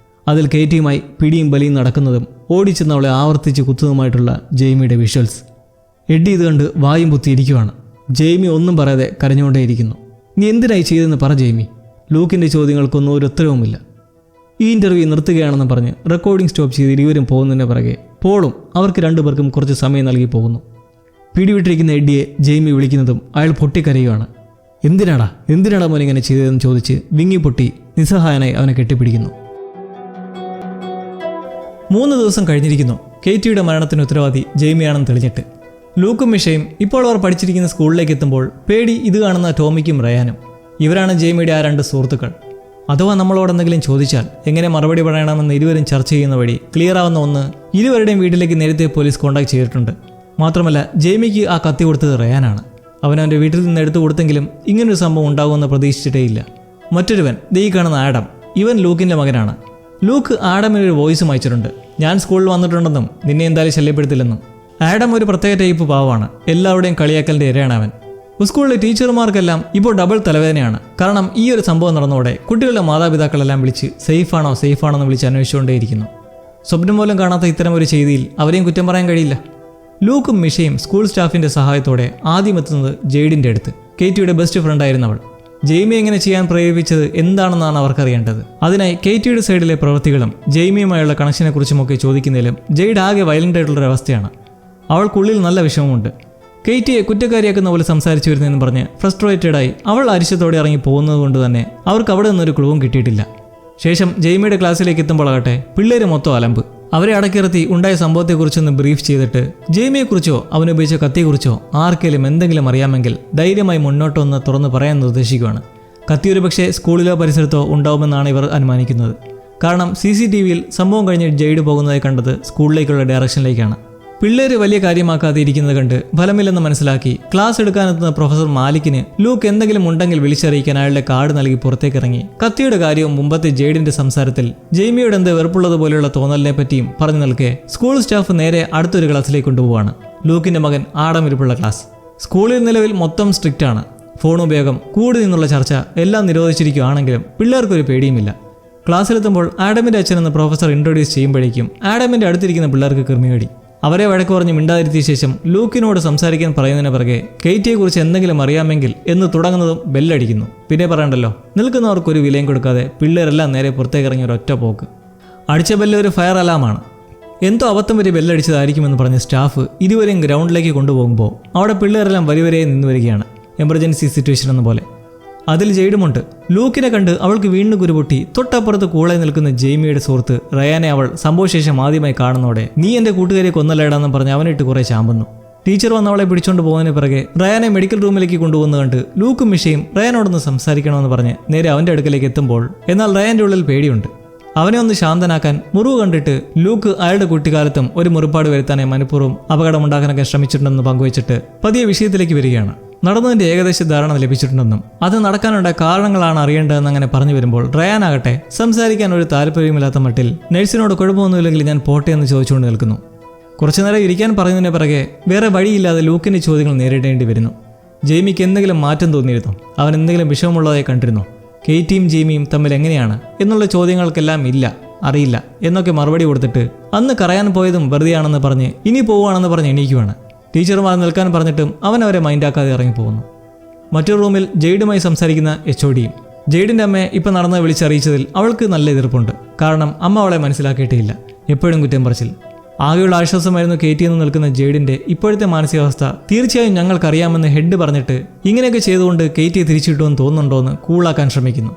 അതിൽ കേറ്റിയുമായി പിടിയും ബലിയും നടക്കുന്നതും ഓടിച്ചെന്ന് അവളെ ആവർത്തിച്ച് കുത്തുന്നതുമായിട്ടുള്ള ജെയ്മിയുടെ വിഷ്വൽസ്. എഡ്ഡി ഇത് കണ്ട് വായും പൊത്തിയിരിക്കുവാണ്. ജെയ്മി ഒന്നും പറയാതെ കരഞ്ഞുകൊണ്ടേയിരിക്കുന്നു. നീ എന്തിനായി ചെയ്തെന്ന് പറ ജെയ്മി. ലൂക്കിൻ്റെ ചോദ്യങ്ങൾക്കൊന്നും ഒരു ഉത്തരവുമില്ല. ഈ ഇൻ്റർവ്യൂ നിർത്തുകയാണെന്ന് പറഞ്ഞ് റെക്കോർഡിംഗ് സ്റ്റോപ്പ് ചെയ്ത് ഇരുവരും പോകുന്നതിന് പിറകെ പോളും അവർക്ക് രണ്ടുപേർക്കും കുറച്ച് സമയം നൽകി പോകുന്നു. പിടിവിട്ടിരിക്കുന്ന എഡ്ഡിയെ ജെയ്മി വിളിക്കുന്നതും അയാൾ പൊട്ടിക്കരയുകയാണ്. എന്തിനാടാ മോൻ ഇങ്ങനെ ചെയ്തതെന്ന് ചോദിച്ച് വിങ്ങി പൊട്ടി നിസ്സഹായനായി അവനെ കെട്ടിപ്പിടിക്കുന്നു. 3 ദിവസം കഴിഞ്ഞിരിക്കുന്നു. കേറ്റിയുടെ മരണത്തിന് ഉത്തരവാദി ജെയ്മിയാണെന്ന് തെളിഞ്ഞിട്ട്. ലൂക്കും മിഷയും ഇപ്പോൾ അവർ പഠിച്ചിരിക്കുന്ന സ്കൂളിലേക്ക് എത്തുമ്പോൾ പേടി ഇത് കാണുന്ന ടോമിക്കും റയാനും. ഇവരാണ് ജെയ്മിയുടെ ആ 2 സുഹൃത്തുക്കൾ. അഥവാ നമ്മളോട് എന്തെങ്കിലും ചോദിച്ചാൽ എങ്ങനെ മറുപടി പറയണമെന്ന് ഇരുവരും ചർച്ച ചെയ്യുന്ന വഴി ക്ലിയർ ആവുന്ന ഒന്ന് ഇരുവരുടെയും വീട്ടിലേക്ക് നേരത്തെ പോലീസ് കോൺടാക്ട് ചെയ്തിട്ടുണ്ട്. മാത്രമല്ല ജെയ്മിക്ക് ആ കത്തി കൊടുത്തത് റയാനാണ്. അവനവൻ്റെ വീട്ടിൽ നിന്ന് എടുത്തു കൊടുത്തെങ്കിലും ഇങ്ങനൊരു സംഭവം ഉണ്ടാകുമെന്ന് പ്രതീക്ഷിച്ചിട്ടേയില്ല. മറ്റൊരുവൻ ദേ കാണുന്ന ആഡം. ഇവൻ ലൂക്കിൻ്റെ മകനാണ്. ലൂക്ക് ആഡമിനൊരു വോയിസും അയച്ചിട്ടുണ്ട്. ഞാൻ സ്കൂളിൽ വന്നിട്ടുണ്ടെന്നും നിന്നെ എന്തായാലും ശല്യപ്പെടുത്തില്ലെന്നും. ആഡം ഒരു പ്രത്യേക ടൈപ്പ് പാവമാണ്. എല്ലാവരുടെയും കളിയാക്കലിൻ്റെ ഇരയാണ് അവൻ. സ്കൂളിലെ ടീച്ചർമാർക്കെല്ലാം ഇപ്പോൾ ഡബിൾ തലവേദനയാണ്. കാരണം ഈ ഒരു സംഭവം നടന്നതോടെ കുട്ടികളുടെ മാതാപിതാക്കളെല്ലാം വിളിച്ച് സേഫാണോ എന്ന് വിളിച്ച് അന്വേഷിച്ചുകൊണ്ടേയിരിക്കുന്നു. സ്വപ്നം പോലും കാണാത്ത ഇത്തരം ഒരു ചെയ്തിയിൽ അവരെയും കുറ്റം പറയാൻ കഴിയില്ല. ലൂക്കും മിഷയും സ്കൂൾ സ്റ്റാഫിൻ്റെ സഹായത്തോടെ ആദ്യം എത്തുന്നത് ജെയ്ഡിൻ്റെ അടുത്ത്. കേറ്റിയുടെ ബെസ്റ്റ് ഫ്രണ്ടായിരുന്നവൾ. ജെയ്മി എങ്ങനെ ചെയ്യാൻ പ്രേരിപ്പിച്ചത് എന്താണെന്നാണ് അവർക്കറിയേണ്ടത്. അതിനായി കേറ്റിയുടെ സൈഡിലെ പ്രവൃത്തികളും ജെയ്മിയുമായുള്ള കണക്ഷനെക്കുറിച്ചുമൊക്കെ ചോദിക്കുന്നതിലും ജെയ്ഡ് ആകെ വയലൻ്റ് ആയിട്ടുള്ളൊരവസ്ഥയാണ്. അവൾക്കുള്ളിൽ നല്ല വിഷമമുണ്ട്. കേറ്റിയെ കുറ്റക്കാരിയാക്കുന്ന പോലെ സംസാരിച്ചു വരുന്നതെന്ന് പറഞ്ഞ് ഫ്രസ്ട്രേറ്റഡായി അവൾ അരിശത്തോടെ ഇറങ്ങി പോകുന്നത് കൊണ്ട് തന്നെ അവർക്ക് അവിടെ നിന്നൊരു ക്ലൂവും കിട്ടിയിട്ടില്ല. ശേഷം ജെയ്മിയുടെ ക്ലാസ്സിലേക്ക് എത്തുമ്പോഴാകട്ടെ പിള്ളേര് മൊത്തം അലമ്പ്. അവരെ അടക്കിറത്തി ഉണ്ടായ സംഭവത്തെക്കുറിച്ചൊന്ന് ബ്രീഫ് ചെയ്തിട്ട് ജെയ്മിയെക്കുറിച്ചോ അവനുപയോഗിച്ച കത്തിയെക്കുറിച്ചോ ആർക്കെങ്കിലും എന്തെങ്കിലും അറിയാമെങ്കിൽ ധൈര്യമായി മുന്നോട്ടൊന്ന് തുറന്ന് പറയാൻ നിർദ്ദേശിക്കുകയാണ്. കത്തി ഒരു പക്ഷേ സ്കൂളിലോ പരിസരത്തോ ഉണ്ടാവുമെന്നാണ് ഇവർ അനുമാനിക്കുന്നത്. കാരണം CCTVയിൽ സംഭവം കഴിഞ്ഞ് ജെയ്ഡ് പോകുന്നതായി കണ്ടത് സ്കൂളിലേക്കുള്ള ഡയറക്ഷനിലേക്കാണ്. പിള്ളേര് വലിയ കാര്യമാക്കാതെ ഇരിക്കുന്നത് കണ്ട് ഫലമില്ലെന്ന് മനസ്സിലാക്കി ക്ലാസ് എടുക്കാനെത്തുന്ന പ്രൊഫസർ മാലിക്കിന് ലൂക്ക് എന്തെങ്കിലും ഉണ്ടെങ്കിൽ വിളിച്ചറിയിക്കാൻ അയാളുടെ കാർഡ് നൽകി പുറത്തേക്കിറങ്ങി കത്തിയുടെ കാര്യവും മുമ്പത്തെ ജെയ്ഡിന്റെ സംസാരത്തിൽ ജെയ്മിയോട് എന്ത് വെറുപ്പുള്ളതുപോലെയുള്ള തോന്നലിനെ പറ്റിയും പറഞ്ഞു നിൽക്കെ സ്കൂൾ സ്റ്റാഫ് നേരെ അടുത്തൊരു ക്ലാസ്സിലേക്ക് കൊണ്ടുപോവാണ്. ലൂക്കിന്റെ മകൻ ആഡം ഇരിപ്പുള്ള ക്ലാസ്. സ്കൂളിൽ നിലവിൽ മൊത്തം സ്ട്രിക്റ്റ് ആണ്. ഫോൺ ഉപയോഗം, കൂടി നിന്നുള്ള ചർച്ച എല്ലാം നിരോധിച്ചിരിക്കുകയാണെങ്കിലും പിള്ളേർക്കൊരു പേടിയുമില്ല. ക്ലാസ്സിലെത്തുമ്പോൾ ആഡമിന്റെ അച്ഛനെന്ന് പ്രൊഫസർ ഇൻട്രൊഡ്യൂസ് ചെയ്യുമ്പോഴേക്കും ആഡമിന്റെ അടുത്തിരിക്കുന്ന പിള്ളേർക്ക് കൃമികടി. അവരെ വഴക്ക് പറഞ്ഞ് മിണ്ടാതിരുത്തിയ ശേഷം ലൂക്കിനോട് സംസാരിക്കാൻ പറയുന്നതിന് പിറകെ കേറ്റിയെക്കുറിച്ച് എന്തെങ്കിലും അറിയാമെങ്കിൽ എന്ന് തുടങ്ങുന്നതും ബെല്ലടിക്കുന്നു. പിന്നെ പറയണ്ടല്ലോ, നിൽക്കുന്നവർക്കൊരു വിലയും കൊടുക്കാതെ പിള്ളേരെല്ലാം നേരെ പുറത്തേക്ക് ഇറങ്ങിയ ഒരൊറ്റ പോക്ക്. അടിച്ച ബെല്ല് ഒരു ഫയർ അലാമാണ്. എന്തോ അബദ്ധം വരെ ബെല്ലടിച്ചതായിരിക്കുമെന്ന് പറഞ്ഞ് സ്റ്റാഫ് ഇരുവരെയും ഗ്രൗണ്ടിലേക്ക് കൊണ്ടുപോകുമ്പോൾ അവിടെ പിള്ളേരെല്ലാം വരിവരെ നിന്ന് വരികയാണ്. എമർജൻസി സിറ്റുവേഷൻ എന്ന പോലെ. അതിൽ ജെയ്ഡുമുണ്ട്. ലൂക്കിനെ കണ്ട് അവൾക്ക് വീണ്ടും കുരുപൊട്ടി തൊട്ടപ്പുറത്ത് കൂളായി നിൽക്കുന്ന ജെയ്മിയുടെ സുഹൃത്ത് റയാനെ അവൾ സംഭവശേഷം ആദ്യമായി കാണുന്നതോടെ നീ എൻ്റെ കൂട്ടുകാരെ കൊന്നല്ലേടാന്ന് പറഞ്ഞ് അവനിട്ട് കുറേ ചാമ്പുന്നു. ടീച്ചർ വന്ന് അവളെ പിടിച്ചോണ്ട് പോകുന്നതിന് പിറകെ റയാനെ മെഡിക്കൽ റൂമിലേക്ക് കൊണ്ടുപോകുന്ന കണ്ട് ലൂക്കും മിഷയും റയാനോടൊന്ന് സംസാരിക്കണമെന്ന് പറഞ്ഞ് നേരെ അവൻ്റെ അടുക്കലേക്ക് എത്തുമ്പോൾ എന്നാൽ റയാൻ്റെ ഉള്ളിൽ പേടിയുണ്ട്. അവനെ ഒന്ന് ശാന്തനാക്കാൻ മുറിവ് കണ്ടിട്ട് ലൂക്ക് അയാളുടെ കുട്ടിക്കാലത്തും ഒരു മുറിപ്പാട് വരുത്താനായി മനഃപൂർവ്വം അപകടമുണ്ടാക്കാനൊക്കെ ശ്രമിച്ചിട്ടുണ്ടെന്ന് പങ്കുവച്ചിട്ട് പതിയെ വിഷയത്തിലേക്ക് വരികയാണ്. നടന്നതിൻ്റെ ഏകദേശ ധാരണ ലഭിച്ചിട്ടുണ്ടെന്നും അത് നടക്കാനുള്ള കാരണങ്ങളാണ് അറിയേണ്ടതെന്ന് അങ്ങനെ പറഞ്ഞു വരുമ്പോൾ റയാനാകട്ടെ സംസാരിക്കാൻ ഒരു താല്പര്യമില്ലാത്ത മട്ടിൽ നഴ്സിനോട് കുഴപ്പമൊന്നുമില്ലെങ്കിൽ ഞാൻ പോട്ടെ എന്ന് ചോദിച്ചുകൊണ്ട് നിൽക്കുന്നു. കുറച്ചുനേരം ഇരിക്കാൻ പറയുന്നതിന് പിറകെ വേറെ വഴിയില്ലാതെ ലൂക്കിൻ്റെ ചോദ്യങ്ങൾ നേരിടേണ്ടി വരുന്നു. ജെയ്മിക്ക് എന്തെങ്കിലും മാറ്റം തോന്നിയിരുന്നോ? അവൻ എന്തെങ്കിലും വിഷമമുള്ളതായി കണ്ടിരുന്നോ? കേറ്റിയും ജെയ്മിയും തമ്മിൽ എങ്ങനെയാണ് എന്നുള്ള ചോദ്യങ്ങൾക്കെല്ലാം ഇല്ല, അറിയില്ല എന്നൊക്കെ മറുപടി കൊടുത്തിട്ട് അന്ന് കറയാൻ പോയതും വെറുതെയാണെന്ന് പറഞ്ഞ് ഇനി പോവുകയാണെന്ന് പറഞ്ഞ് എണീക്കുവാണ്. ടീച്ചർമാർ നിൽക്കാൻ പറഞ്ഞിട്ടും അവൻ അവരെ മൈൻഡാക്കാതെ ഇറങ്ങിപ്പോകുന്നു. മറ്റൊരു റൂമിൽ ജെയ്ഡുമായി സംസാരിക്കുന്ന HODയും. ജെയ്ഡിൻ്റെ അമ്മയെ ഇപ്പം നടന്ന് വിളിച്ചറിയിച്ചതിൽ അവൾക്ക് നല്ല എതിർപ്പുണ്ട്. കാരണം അമ്മ അവളെ മനസ്സിലാക്കിയിട്ടില്ല. എപ്പോഴും കുറ്റം പറച്ചിൽ. ആകെയുള്ള ആശ്വാസമായിരുന്നു കേറ്റിയെന്ന് നിൽക്കുന്ന ജെയ്ഡിൻ്റെ ഇപ്പോഴത്തെ മാനസികാവസ്ഥ തീർച്ചയായും ഞങ്ങൾക്കറിയാമെന്ന് ഹെഡ് പറഞ്ഞിട്ട് ഇങ്ങനെയൊക്കെ ചെയ്തുകൊണ്ട് കേറ്റിയെ തിരിച്ചിട്ടുമെന്ന് തോന്നുന്നുണ്ടോ എന്ന് കൂളാക്കാൻ ശ്രമിക്കുന്നു.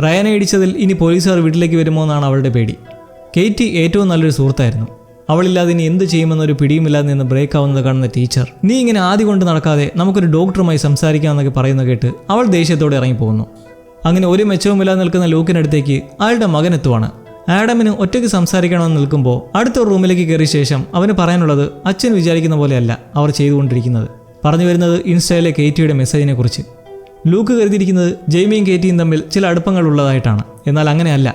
റയാനെ ഇടിച്ചതിൽ ഇനി പോലീസുകാർ വീട്ടിലേക്ക് വരുമോ എന്നാണ് അവളുടെ പേടി. കേറ്റി ഏറ്റവും നല്ലൊരു സുഹൃത്തായിരുന്നു. അവളില്ലാതെ ഇനി എന്ത് ചെയ്യുമെന്നൊരു പിടിയുമില്ലാതെ നിന്ന് ബ്രേക്ക് ആവുന്നത് കാണുന്ന ടീച്ചർ നീ ഇങ്ങനെ ആദ്യം കൊണ്ട് നടക്കാതെ നമുക്കൊരു ഡോക്ടറുമായി സംസാരിക്കാമെന്നൊക്കെ പറയുന്ന കേട്ട് അവൾ ദേഷ്യത്തോടെ ഇറങ്ങിപ്പോകുന്നു. അങ്ങനെ ഒരു മെച്ചവുമില്ലാതെ നിൽക്കുന്ന ലൂക്കിനടുത്തേക്ക് അയാളുടെ മകൻ എത്തുവാണ്. ആഡമിന് ഒറ്റയ്ക്ക് സംസാരിക്കണമെന്ന് നിൽക്കുമ്പോൾ അടുത്ത റൂമിലേക്ക് കയറിയ ശേഷം അവന് പറയാനുള്ളത് അച്ഛൻ വിചാരിക്കുന്ന പോലെയല്ല അവർ ചെയ്തുകൊണ്ടിരിക്കുന്നത്. പറഞ്ഞു വരുന്നത് ഇൻസ്റ്റയിലെ കേറ്റിയുടെ മെസ്സേജിനെ കുറിച്ച്. ലൂക്ക് കരുതിയിരിക്കുന്നത് ജെയ്മിയും കേറ്റിയും തമ്മിൽ ചില അടുപ്പങ്ങൾ ഉള്ളതായിട്ടാണ്. എന്നാൽ അങ്ങനെയല്ല.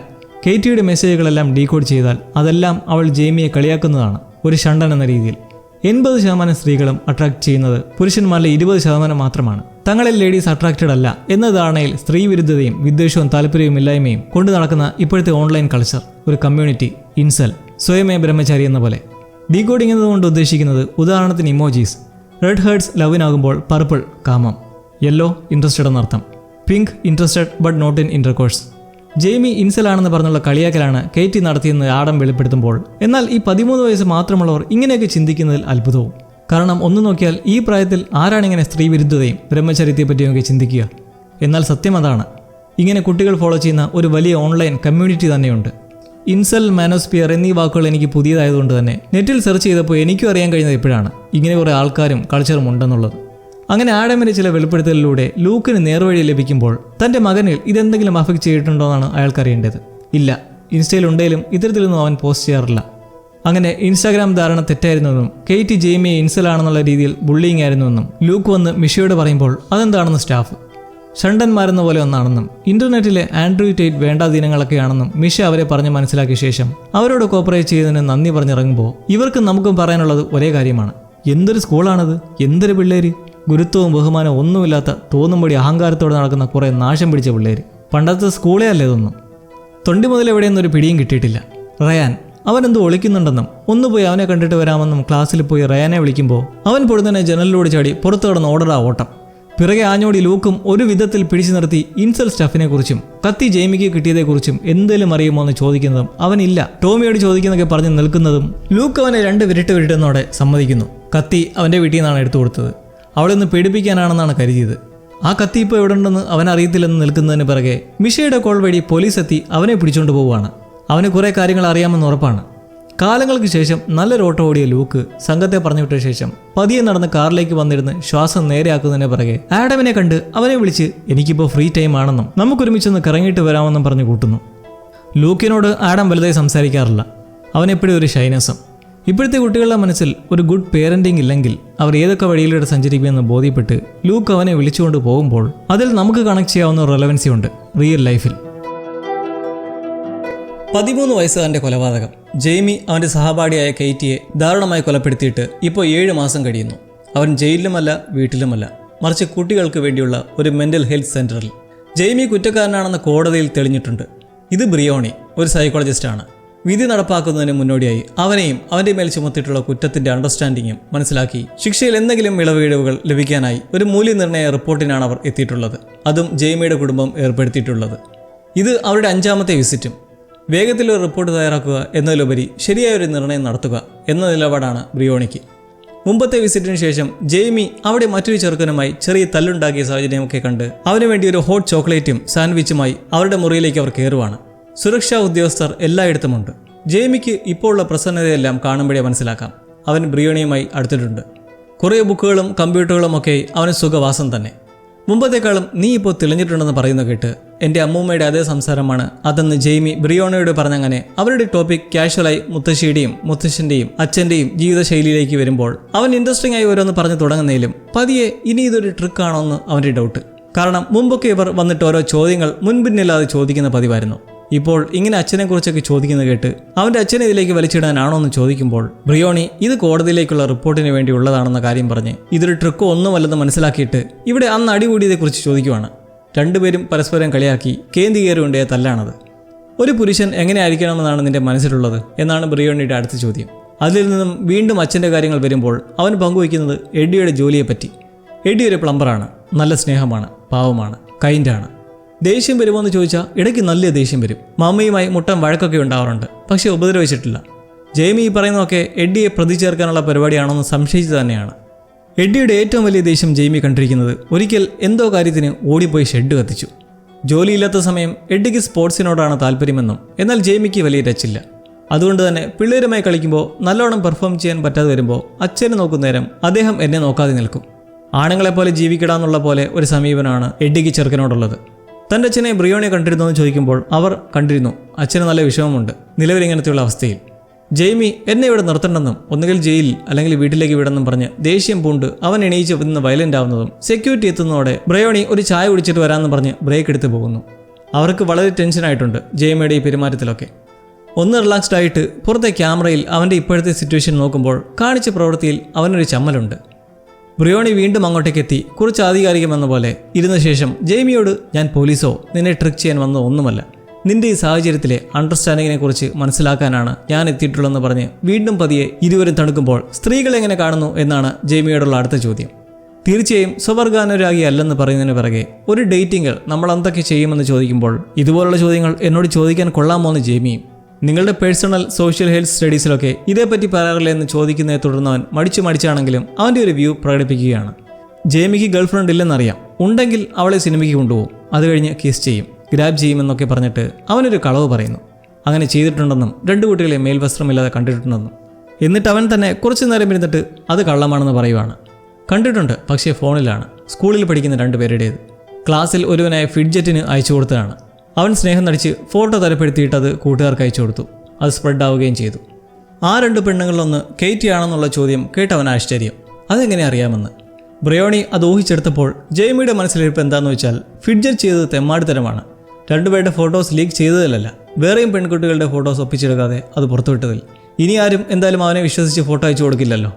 കേറ്റിയുടെ മെസ്സേജുകളെല്ലാം ഡീകോഡ് ചെയ്താൽ അതെല്ലാം അവൾ ജെയ്മിയെ കളിയാക്കുന്നതാണ്, ഒരു ഷണ്ടൻ എന്ന രീതിയിൽ. 80% സ്ത്രീകളും അട്രാക്ട് ചെയ്യുന്നത് പുരുഷന്മാരിലെ 20% മാത്രമാണ്. തങ്ങളിൽ ലേഡീസ് അട്രാക്റ്റഡ് അല്ല എന്ന ധാരണയിൽ സ്ത്രീ വിരുദ്ധതയും വിദ്വേഷവും താല്പര്യവും ഇല്ലായ്മയും കൊണ്ടു നടക്കുന്ന ഇപ്പോഴത്തെ ഓൺലൈൻ കൾച്ചർ, ഒരു കമ്മ്യൂണിറ്റി, ഇൻസൽ, സ്വയമേ ബ്രഹ്മചാരി എന്ന പോലെ. ഡീകോഡിംഗ് എന്നതുകൊണ്ട് ഉദ്ദേശിക്കുന്നത് ഉദാഹരണത്തിന് ഇമോജീസ്. റെഡ് ഹേർട്സ് ലവിനാകുമ്പോൾ പർപ്പിൾ കാമം, യെല്ലോ ഇൻട്രസ്റ്റഡ് എന്നർത്ഥം, pink interested but not in intercourse. Jamie ഇൻസലാണെന്ന് പറഞ്ഞുള്ള കളിയാക്കലാണ് കേറ്റി നടത്തിയെന്ന് ആഡം വെളിപ്പെടുത്തുമ്പോൾ, എന്നാൽ ഈ 13 വയസ്സ് മാത്രമുള്ളവർ ഇങ്ങനെയൊക്കെ ചിന്തിക്കുന്നതിൽ അത്ഭുതവും. കാരണം ഒന്ന് നോക്കിയാൽ ഈ പ്രായത്തിൽ ആരാണിങ്ങനെ സ്ത്രീ വിരുദ്ധതയും ബ്രഹ്മചര്യത്തെ പറ്റിയൊക്കെ ചിന്തിക്കുക? എന്നാൽ സത്യം അതാണ്. ഇങ്ങനെ കുട്ടികൾ ഫോളോ ചെയ്യുന്ന ഒരു വലിയ ഓൺലൈൻ കമ്മ്യൂണിറ്റി തന്നെയുണ്ട്. ഇൻസൽ, മാനോസ്പിയർ എന്നീ വാക്കുകൾ എനിക്ക് പുതിയതായതുകൊണ്ട് തന്നെ നെറ്റിൽ സെർച്ച് ചെയ്തപ്പോൾ എനിക്കും അറിയാൻ കഴിഞ്ഞത് എപ്പോഴാണ് ഇങ്ങനെ കുറേ ആൾക്കാരും കൾച്ചറും ഉണ്ടെന്നുള്ളത്. അങ്ങനെ ആഡമിൻ്റെ ചില വെളിപ്പെടുത്തലിലൂടെ ലൂക്കിന് നേർവഴി ലഭിക്കുമ്പോൾ തൻ്റെ മകനിൽ ഇതെന്തെങ്കിലും അഫക്റ്റ് ചെയ്തിട്ടുണ്ടോ എന്നാണ് അയാൾക്കറിയേണ്ടത്. ഇല്ല, ഇൻസ്റ്റയിലുണ്ടെങ്കിലും ഇത്തരത്തിലൊന്നും അവൻ പോസ്റ്റ് ചെയ്യാറില്ല. അങ്ങനെ ഇൻസ്റ്റാഗ്രാം ധാരണ തെറ്റായിരുന്നുവെന്നും കേറ്റി ജെയ്മിയെ ഇൻസലാണെന്നുള്ള രീതിയിൽ ബുള്ളിങ് ആയിരുന്നുവെന്നും ലൂക്ക് വന്ന് മിഷയോട് പറയുമ്പോൾ അതെന്താണെന്ന് സ്റ്റാഫ് ഷണ്ടന്മാരെന്ന പോലെ ഒന്നാണെന്നും ഇന്റർനെറ്റിലെ ആൻഡ്രൂ ടേറ്റ് വേണ്ടാധീനങ്ങളൊക്കെയാണെന്നും മിഷ അവരെ പറഞ്ഞ് മനസ്സിലാക്കിയ ശേഷം അവരോട് കോപ്പറേറ്റ് ചെയ്തതിന് നന്ദി പറഞ്ഞിറങ്ങുമ്പോൾ ഇവർക്കും നമുക്കും പറയാനുള്ളത് ഒരേ കാര്യമാണ്. എന്തൊരു സ്കൂളാണത്, എന്തൊരു പിള്ളേര്! ഗുരുത്വവും ബഹുമാനവും ഒന്നുമില്ലാത്ത തോന്നുംപടി അഹങ്കാരത്തോടെ നടക്കുന്ന കുറേ നാശം പിടിച്ച പിള്ളേര്. പണ്ടത്തെ സ്കൂളേ അല്ല ഇതൊന്നും. തൊണ്ടി മുതൽ എവിടെയൊന്നും പിടിയും കിട്ടിയിട്ടില്ല. റയാൻ, അവനെന്തോ ഒളിക്കുന്നുണ്ടെന്നും ഒന്നുപോയി അവനെ കണ്ടിട്ട് വരാമെന്നും ക്ലാസ്സിൽ പോയി റയാനെ വിളിക്കുമ്പോൾ അവൻ പൊടുന്നനെ ജനലിലൂടെ ചാടി പുറത്തു കിടന്ന് ഓടറാ ഓട്ടം. പിറകെ ആഞ്ഞോടി ലൂക്കും ഒരു വിധത്തിൽ പിടിച്ചു നിർത്തി ഇൻസൽ സ്റ്റഫിനെക്കുറിച്ചും കത്തി ജെയ്മിക്ക് കിട്ടിയതെക്കുറിച്ചും എന്തേലും അറിയുമോ എന്ന് ചോദിക്കുന്നതും അവനില്ല, ടോമിയോട് ചോദിക്കുന്നതൊക്കെ പറഞ്ഞ് നിൽക്കുന്നതും ലൂക്ക് അവനെ 2 വിരട്ടോടെ സമ്മതിക്കുന്നു. കത്തി അവൻ്റെ വീട്ടിൽ നിന്നാണ് എടുത്തു കൊടുത്തത്. അവിടെ നിന്ന് പേടിപ്പിക്കാനാണെന്നാണ് കരുതിയത്. ആ കത്തി ഇപ്പോൾ എവിടെ ഉണ്ടെന്ന് അവൻ അറിയത്തില്ലെന്ന് നിൽക്കുന്നതിന് പിറകെ മിഷയുടെ കോൾ വഴി പോലീസ് എത്തി അവനെ പിടിച്ചുകൊണ്ട് പോവുകയാണ്. അവന് കുറേ കാര്യങ്ങൾ അറിയാമെന്ന് ഉറപ്പാണ്. കാലങ്ങൾക്ക് ശേഷം നല്ലൊരു ഓട്ടോ ഓടിയ ലൂക്ക് സംഘത്തെ പറഞ്ഞുവിട്ട ശേഷം പതിയെ നടന്ന് കാറിലേക്ക് വന്നിരുന്ന് ശ്വാസം നേരെയാക്കുന്നതിന് പിറകെ ആഡമിനെ കണ്ട് അവനെ വിളിച്ച് എനിക്കിപ്പോൾ ഫ്രീ ടൈം ആണെന്നും നമുക്കൊരുമിച്ചൊന്ന് കറങ്ങിയിട്ട് വരാമെന്നും പറഞ്ഞു കൂട്ടുന്നു. ലൂക്കിനോട് ആഡം വലുതായി സംസാരിക്കാറില്ല. അവനെപ്പോഴും ഒരു ഷൈനസം. ഇപ്പോഴത്തെ കുട്ടികളുടെ മനസ്സിൽ ഒരു ഗുഡ് പേരൻറ്റിംഗ് ഇല്ലെങ്കിൽ അവർ ഏതൊക്കെ വഴിയിലൂടെ സഞ്ചരിക്കുമെന്ന് ബോധ്യപ്പെട്ട് ലൂക്ക് അവനെ വിളിച്ചുകൊണ്ട് പോകുമ്പോൾ അതിൽ നമുക്ക് കണക്ട് ചെയ്യാവുന്ന റെലവൻസി ഉണ്ട് റിയൽ ലൈഫിൽ. 13 വയസ്സുകാരൻ്റെ കൊലപാതകം. ജെയ്മി അവൻ്റെ സഹപാഠിയായ കെയ്റ്റിയെ ദാരുണമായി കൊലപ്പെടുത്തിയിട്ട് ഇപ്പോൾ 7 മാസം കഴിയുന്നു. അവൻ ജയിലിലുമല്ല വീട്ടിലുമല്ല, മറിച്ച് കുട്ടികൾക്ക് വേണ്ടിയുള്ള ഒരു മെൻ്റൽ ഹെൽത്ത് സെൻ്ററിൽ. ജെയ്മി കുറ്റക്കാരനാണെന്ന് കോടതിയിൽ തെളിഞ്ഞിട്ടുണ്ട്. ഇത് ബ്രിയോണി, ഒരു സൈക്കോളജിസ്റ്റാണ്. വിധി നടപ്പാക്കുന്നതിന് മുന്നോടിയായി അവനെയും അവൻ്റെ മേൽ ചുമത്തിയിട്ടുള്ള കുറ്റത്തിൻ്റെ അണ്ടർസ്റ്റാൻഡിങ്ങും മനസ്സിലാക്കി ശിക്ഷയിൽ എന്തെങ്കിലും ഇളവുകൾ ലഭിക്കാനായി ഒരു മൂല്യനിർണ്ണയ റിപ്പോർട്ടിനാണ് അവർ എത്തിയിട്ടുള്ളത്. അതും ജെയ്മിയുടെ കുടുംബം ഏർപ്പെടുത്തിയിട്ടുള്ളത്. ഇത് അവരുടെ 5ാമത്തെ വിസിറ്റും. വേഗത്തിലൊരു റിപ്പോർട്ട് തയ്യാറാക്കുക എന്നതിലുപരി ശരിയായൊരു നിർണ്ണയം നടത്തുക എന്ന നിലപാടാണ് ബ്രിയോണിക്ക്. മുമ്പത്തെ വിസിറ്റിന് ശേഷം ജെയ്മി അവിടെ മറ്റൊരു ചെറുക്കനുമായി ചെറിയ തല്ലുണ്ടാക്കിയ സാഹചര്യമൊക്കെ കണ്ട് അവന് വേണ്ടി ഒരു ഹോട്ട് ചോക്ലേറ്റും സാൻഡ്വിച്ചുമായി അവരുടെ മുറിയിലേക്ക് അവർ കയറുവാണ്. സുരക്ഷാ ഉദ്യോഗസ്ഥർ എല്ലായിടത്തുമുണ്ട്. ജെയ്മിക്ക് ഇപ്പോൾ ഉള്ള പ്രസന്നതയെല്ലാം കാണുമ്പോഴേ മനസ്സിലാക്കാം അവൻ ബ്രിയോണിയുമായി അടുത്തിട്ടുണ്ട്. കുറേ ബുക്കുകളും കമ്പ്യൂട്ടറുകളും ഒക്കെ അവന് സുഖവാസം തന്നെ. മുമ്പത്തേക്കാളും നീ ഇപ്പോൾ തെളിഞ്ഞിട്ടുണ്ടെന്ന് പറയുന്ന കേട്ട് എൻ്റെ അമ്മൂമ്മയുടെ അതേ സംസാരമാണ് അതെന്ന് ജെയ്മി ബ്രിയോണയോട് പറഞ്ഞങ്ങനെ അവരുടെ ടോപ്പിക് കാഷ്വലായി മുത്തശ്ശിയുടെയും മുത്തശ്ശൻ്റെയും അച്ഛൻ്റെയും ജീവിതശൈലിയിലേക്ക് വരുമ്പോൾ അവൻ ഇൻട്രസ്റ്റിംഗ് ആയി ഓരോന്ന് പറഞ്ഞു തുടങ്ങുന്നതിലും പതിയെ ഇനി ഇതൊരു ട്രിക്കാണോ എന്ന് അവൻ്റെ ഡൗട്ട്. കാരണം മുമ്പൊക്കെ ഇവർ വന്നിട്ട് ഓരോ ചോദ്യങ്ങൾ മുൻപിന്നില്ലാതെ ചോദിക്കുന്ന പതിവായിരുന്നു. ഇപ്പോൾ ഇങ്ങനെ അച്ഛനെക്കുറിച്ചൊക്കെ ചോദിക്കുന്നത് കേട്ട് അവൻ്റെ അച്ഛനെ ഇതിലേക്ക് വലിച്ചിടാനാണോ എന്ന് ചോദിക്കുമ്പോൾ ബ്രിയോണി ഇത് കോടതിയിലേക്കുള്ള റിപ്പോർട്ടിന് വേണ്ടിയുള്ളതാണെന്ന കാര്യം പറഞ്ഞ് ഇതൊരു ട്രിക്കോ ഒന്നുമല്ലെന്ന് മനസ്സിലാക്കിയിട്ട് ഇവിടെ അന്ന് അടികൂടിയതെക്കുറിച്ച് ചോദിക്കുവാണ്. രണ്ടുപേരും പരസ്പരം കളിയാക്കി കേന്ദ്രീകരുണ്ടായ തല്ലാണത്. ഒരു പുരുഷൻ എങ്ങനെ ആയിരിക്കണമെന്നാണ് നിന്റെ മനസ്സിലുള്ളത് എന്നാണ് ബ്രിയോണിയുടെ അടുത്ത ചോദ്യം. അതിൽ നിന്നും വീണ്ടും അച്ഛൻ്റെ കാര്യങ്ങൾ വരുമ്പോൾ അവൻ പങ്കുവയ്ക്കുന്നത് എഡ്ഡിയുടെ ജോലിയെപ്പറ്റി. എഡ്ഡി ഒരു പ്ലംബറാണ്, നല്ല സ്നേഹമാണ്, പാവമാണ്, കൈൻഡാണ്. ദേഷ്യം വരുമോ എന്ന് ചോദിച്ചാൽ ഇടയ്ക്ക് നല്ല ദേഷ്യം വരും. മമ്മിയുമായി മുട്ടൻ വഴക്കൊക്കെ ഉണ്ടാവാറുണ്ട്, പക്ഷേ ഉപദ്രവിച്ചിട്ടില്ല. ജെയ്മി ഈ പറയുന്നതൊക്കെ എഡ്ഡിയെ പ്രതി ചേർക്കാനുള്ള പരിപാടിയാണോന്ന് സംശയിച്ചു തന്നെയാണ്. എഡ്ഡിയുടെ ഏറ്റവും വലിയ ദേഷ്യം ജെയ്മി കണ്ടിരിക്കുന്നത് ഒരിക്കൽ എന്തോ കാര്യത്തിന് ഓടിപ്പോയി ഷെഡ് കത്തിച്ചു. ജോലിയില്ലാത്ത സമയം എഡ്ഡിക്ക് സ്പോർട്സിനോടാണ് താല്പര്യമെന്നും എന്നാൽ ജെയ്മിക്ക് വലിയ ടച്ചില്ല. അതുകൊണ്ട് തന്നെ പിള്ളേരുമായി കളിക്കുമ്പോൾ നല്ലോണം പെർഫോം ചെയ്യാൻ പറ്റാതെ വരുമ്പോൾ അച്ഛനെ നോക്കുന്നേരം അദ്ദേഹം എന്നെ നോക്കാതെ നിൽക്കും. ആണുങ്ങളെപ്പോലെ ജീവിക്കിടാന്നുള്ള പോലെ ഒരു സമീപനമാണ് എഡ്ഡിക്ക് ചെറുക്കനോടുള്ളത്. തൻ്റെ അച്ഛനെ ബ്രിയോണി കണ്ടിരുന്നോ എന്ന് ചോദിക്കുമ്പോൾ അവർ കണ്ടിരുന്നു, അച്ഛന് നല്ല വിഷമമുണ്ട് നിലവിൽ ഇങ്ങനത്തെയുള്ള അവസ്ഥയിൽ. ജെയ്മി എന്നെ ഇവിടെ നിർത്തണ്ടെന്നും ഒന്നുകിൽ ജയിലിൽ അല്ലെങ്കിൽ വീട്ടിലേക്ക് വിടെന്നും പറഞ്ഞ് ദേഷ്യം പൂണ്ട് അവൻ എണീച്ച് നിന്ന് വയലൻ്റ് ആവുന്നതും സെക്യൂരിറ്റി എത്തുന്നതോടെ ബ്രിയോണി ഒരു ചായ കുടിച്ചിട്ട് വരാമെന്ന് പറഞ്ഞ് ബ്രേക്ക് എടുത്ത് പോകുന്നു. അവർക്ക് വളരെ ടെൻഷനായിട്ടുണ്ട് ജെയ്മിയുടെ ഈ പെരുമാറ്റത്തിലൊക്കെ. ഒന്ന് റിലാക്സ്ഡ് ആയിട്ട് പുറത്തെ ക്യാമറയിൽ അവൻ്റെ ഇപ്പോഴത്തെ സിറ്റുവേഷൻ നോക്കുമ്പോൾ കാണിച്ച പ്രവൃത്തിയിൽ അവനൊരു ചമ്മലുണ്ട്. ബ്രിയോണി വീണ്ടും അങ്ങോട്ടേക്ക് എത്തി കുറച്ച് ആധികാരികമെന്ന പോലെ ഇരുന്ന ശേഷം ജെയ്മിയോട്, ഞാൻ പോലീസോ നിന്നെ ട്രിക്ക് ചെയ്യാൻ വന്നോ ഒന്നുമല്ല, നിന്റെ ഈ സാഹചര്യത്തിലെ അണ്ടർസ്റ്റാൻഡിങ്ങിനെ കുറിച്ച് മനസ്സിലാക്കാനാണ് ഞാൻ എത്തിയിട്ടുള്ളതെന്ന് പറഞ്ഞ് വീണ്ടും പതിയെ ഇരുവരും തണുക്കുമ്പോൾ സ്ത്രീകൾ എങ്ങനെ കാണുന്നു എന്നാണ് ജെയ്മിയോടുള്ള അടുത്ത ചോദ്യം. തീർച്ചയായും സ്വവർഗാനുരാഗി അല്ലെന്ന് പറയുന്നതിന് പിറകെ ഒരു ഡേറ്റിംഗിൽ നമ്മൾ എന്തൊക്കെ ചെയ്യുമെന്ന് ചോദിക്കുമ്പോൾ ഇതുപോലുള്ള ചോദ്യങ്ങൾ എന്നോട് ചോദിക്കാൻ കൊള്ളാമോ എന്ന് ജെയ്മിയും. നിങ്ങളുടെ പേഴ്സണൽ സോഷ്യൽ ഹെൽത്ത് സ്റ്റഡീസിലൊക്കെ ഇതേപ്പറ്റി പറയാറില്ല എന്ന് ചോദിക്കുന്നതിനെ തുടർന്നവൻ മടിച്ചാണെങ്കിലും അവൻ്റെ ഒരു വ്യൂ പ്രകടിപ്പിക്കുകയാണ്. ജെയ്മിക്ക് ഗേൾഫ്രണ്ട് ഇല്ലെന്നറിയാം, ഉണ്ടെങ്കിൽ അവളെ സിനിമയ്ക്ക് കൊണ്ടുപോകും, അത് കഴിഞ്ഞ് കിസ് ചെയ്യും, ഗ്രാബ് ചെയ്യുമെന്നൊക്കെ പറഞ്ഞിട്ട് അവനൊരു കളവ് പറയുന്നു. അങ്ങനെ ചെയ്തിട്ടുണ്ടെന്നും 2 കുട്ടികളെ മേൽവസ്ത്രമില്ലാതെ കണ്ടിട്ടുണ്ടെന്നും. എന്നിട്ട് അവൻ തന്നെ കുറച്ചു നേരം ഇരുന്നിട്ട് അത് കള്ളമാണെന്ന് പറയുവാണ്. കണ്ടിട്ടുണ്ട്, പക്ഷേ ഫോണിലാണ്, സ്കൂളിൽ പഠിക്കുന്ന 2 പേരുടേത്. ക്ലാസ്സിൽ ഒരുവനായ ഫിഡ്ജറ്റിന് അയച്ചു കൊടുത്തതാണ്. അവൻ സ്നേഹം നടിച്ച് ഫോട്ടോ തരപ്പെടുത്തിയിട്ട് അത് കൂട്ടുകാർക്ക് അയച്ചു കൊടുത്തു. അത് സ്പ്രെഡ് ആവുകയും ചെയ്തു. ആ 2 പെണ്ണുങ്ങളിലൊന്ന് കെയ്റ്റി ആണെന്നുള്ള ചോദ്യം കേട്ടവൻ ആശ്ചര്യം. അതെങ്ങനെ അറിയാമെന്ന്. ബ്രിയോണി അത് ഊഹിച്ചെടുത്തപ്പോൾ ജെയ്മിയുടെ മനസ്സിലിരിപ്പ് എന്താണെന്ന് വെച്ചാൽ ഫിഡ്ജറ്റ് ചെയ്തത് തെമ്മാടിത്തരമാണ്. 2 പേരുടെ ഫോട്ടോസ് ലീക്ക് ചെയ്തതിലല്ല, വേറെയും പെൺകുട്ടികളുടെ ഫോട്ടോസ് ഒപ്പിച്ചെടുക്കാതെ അത് പുറത്തുവിട്ടതിൽ. ഇനി ആരും എന്തായാലും അവനെ വിശ്വസിച്ച് ഫോട്ടോ അയച്ചു കൊടുക്കില്ലല്ലോ.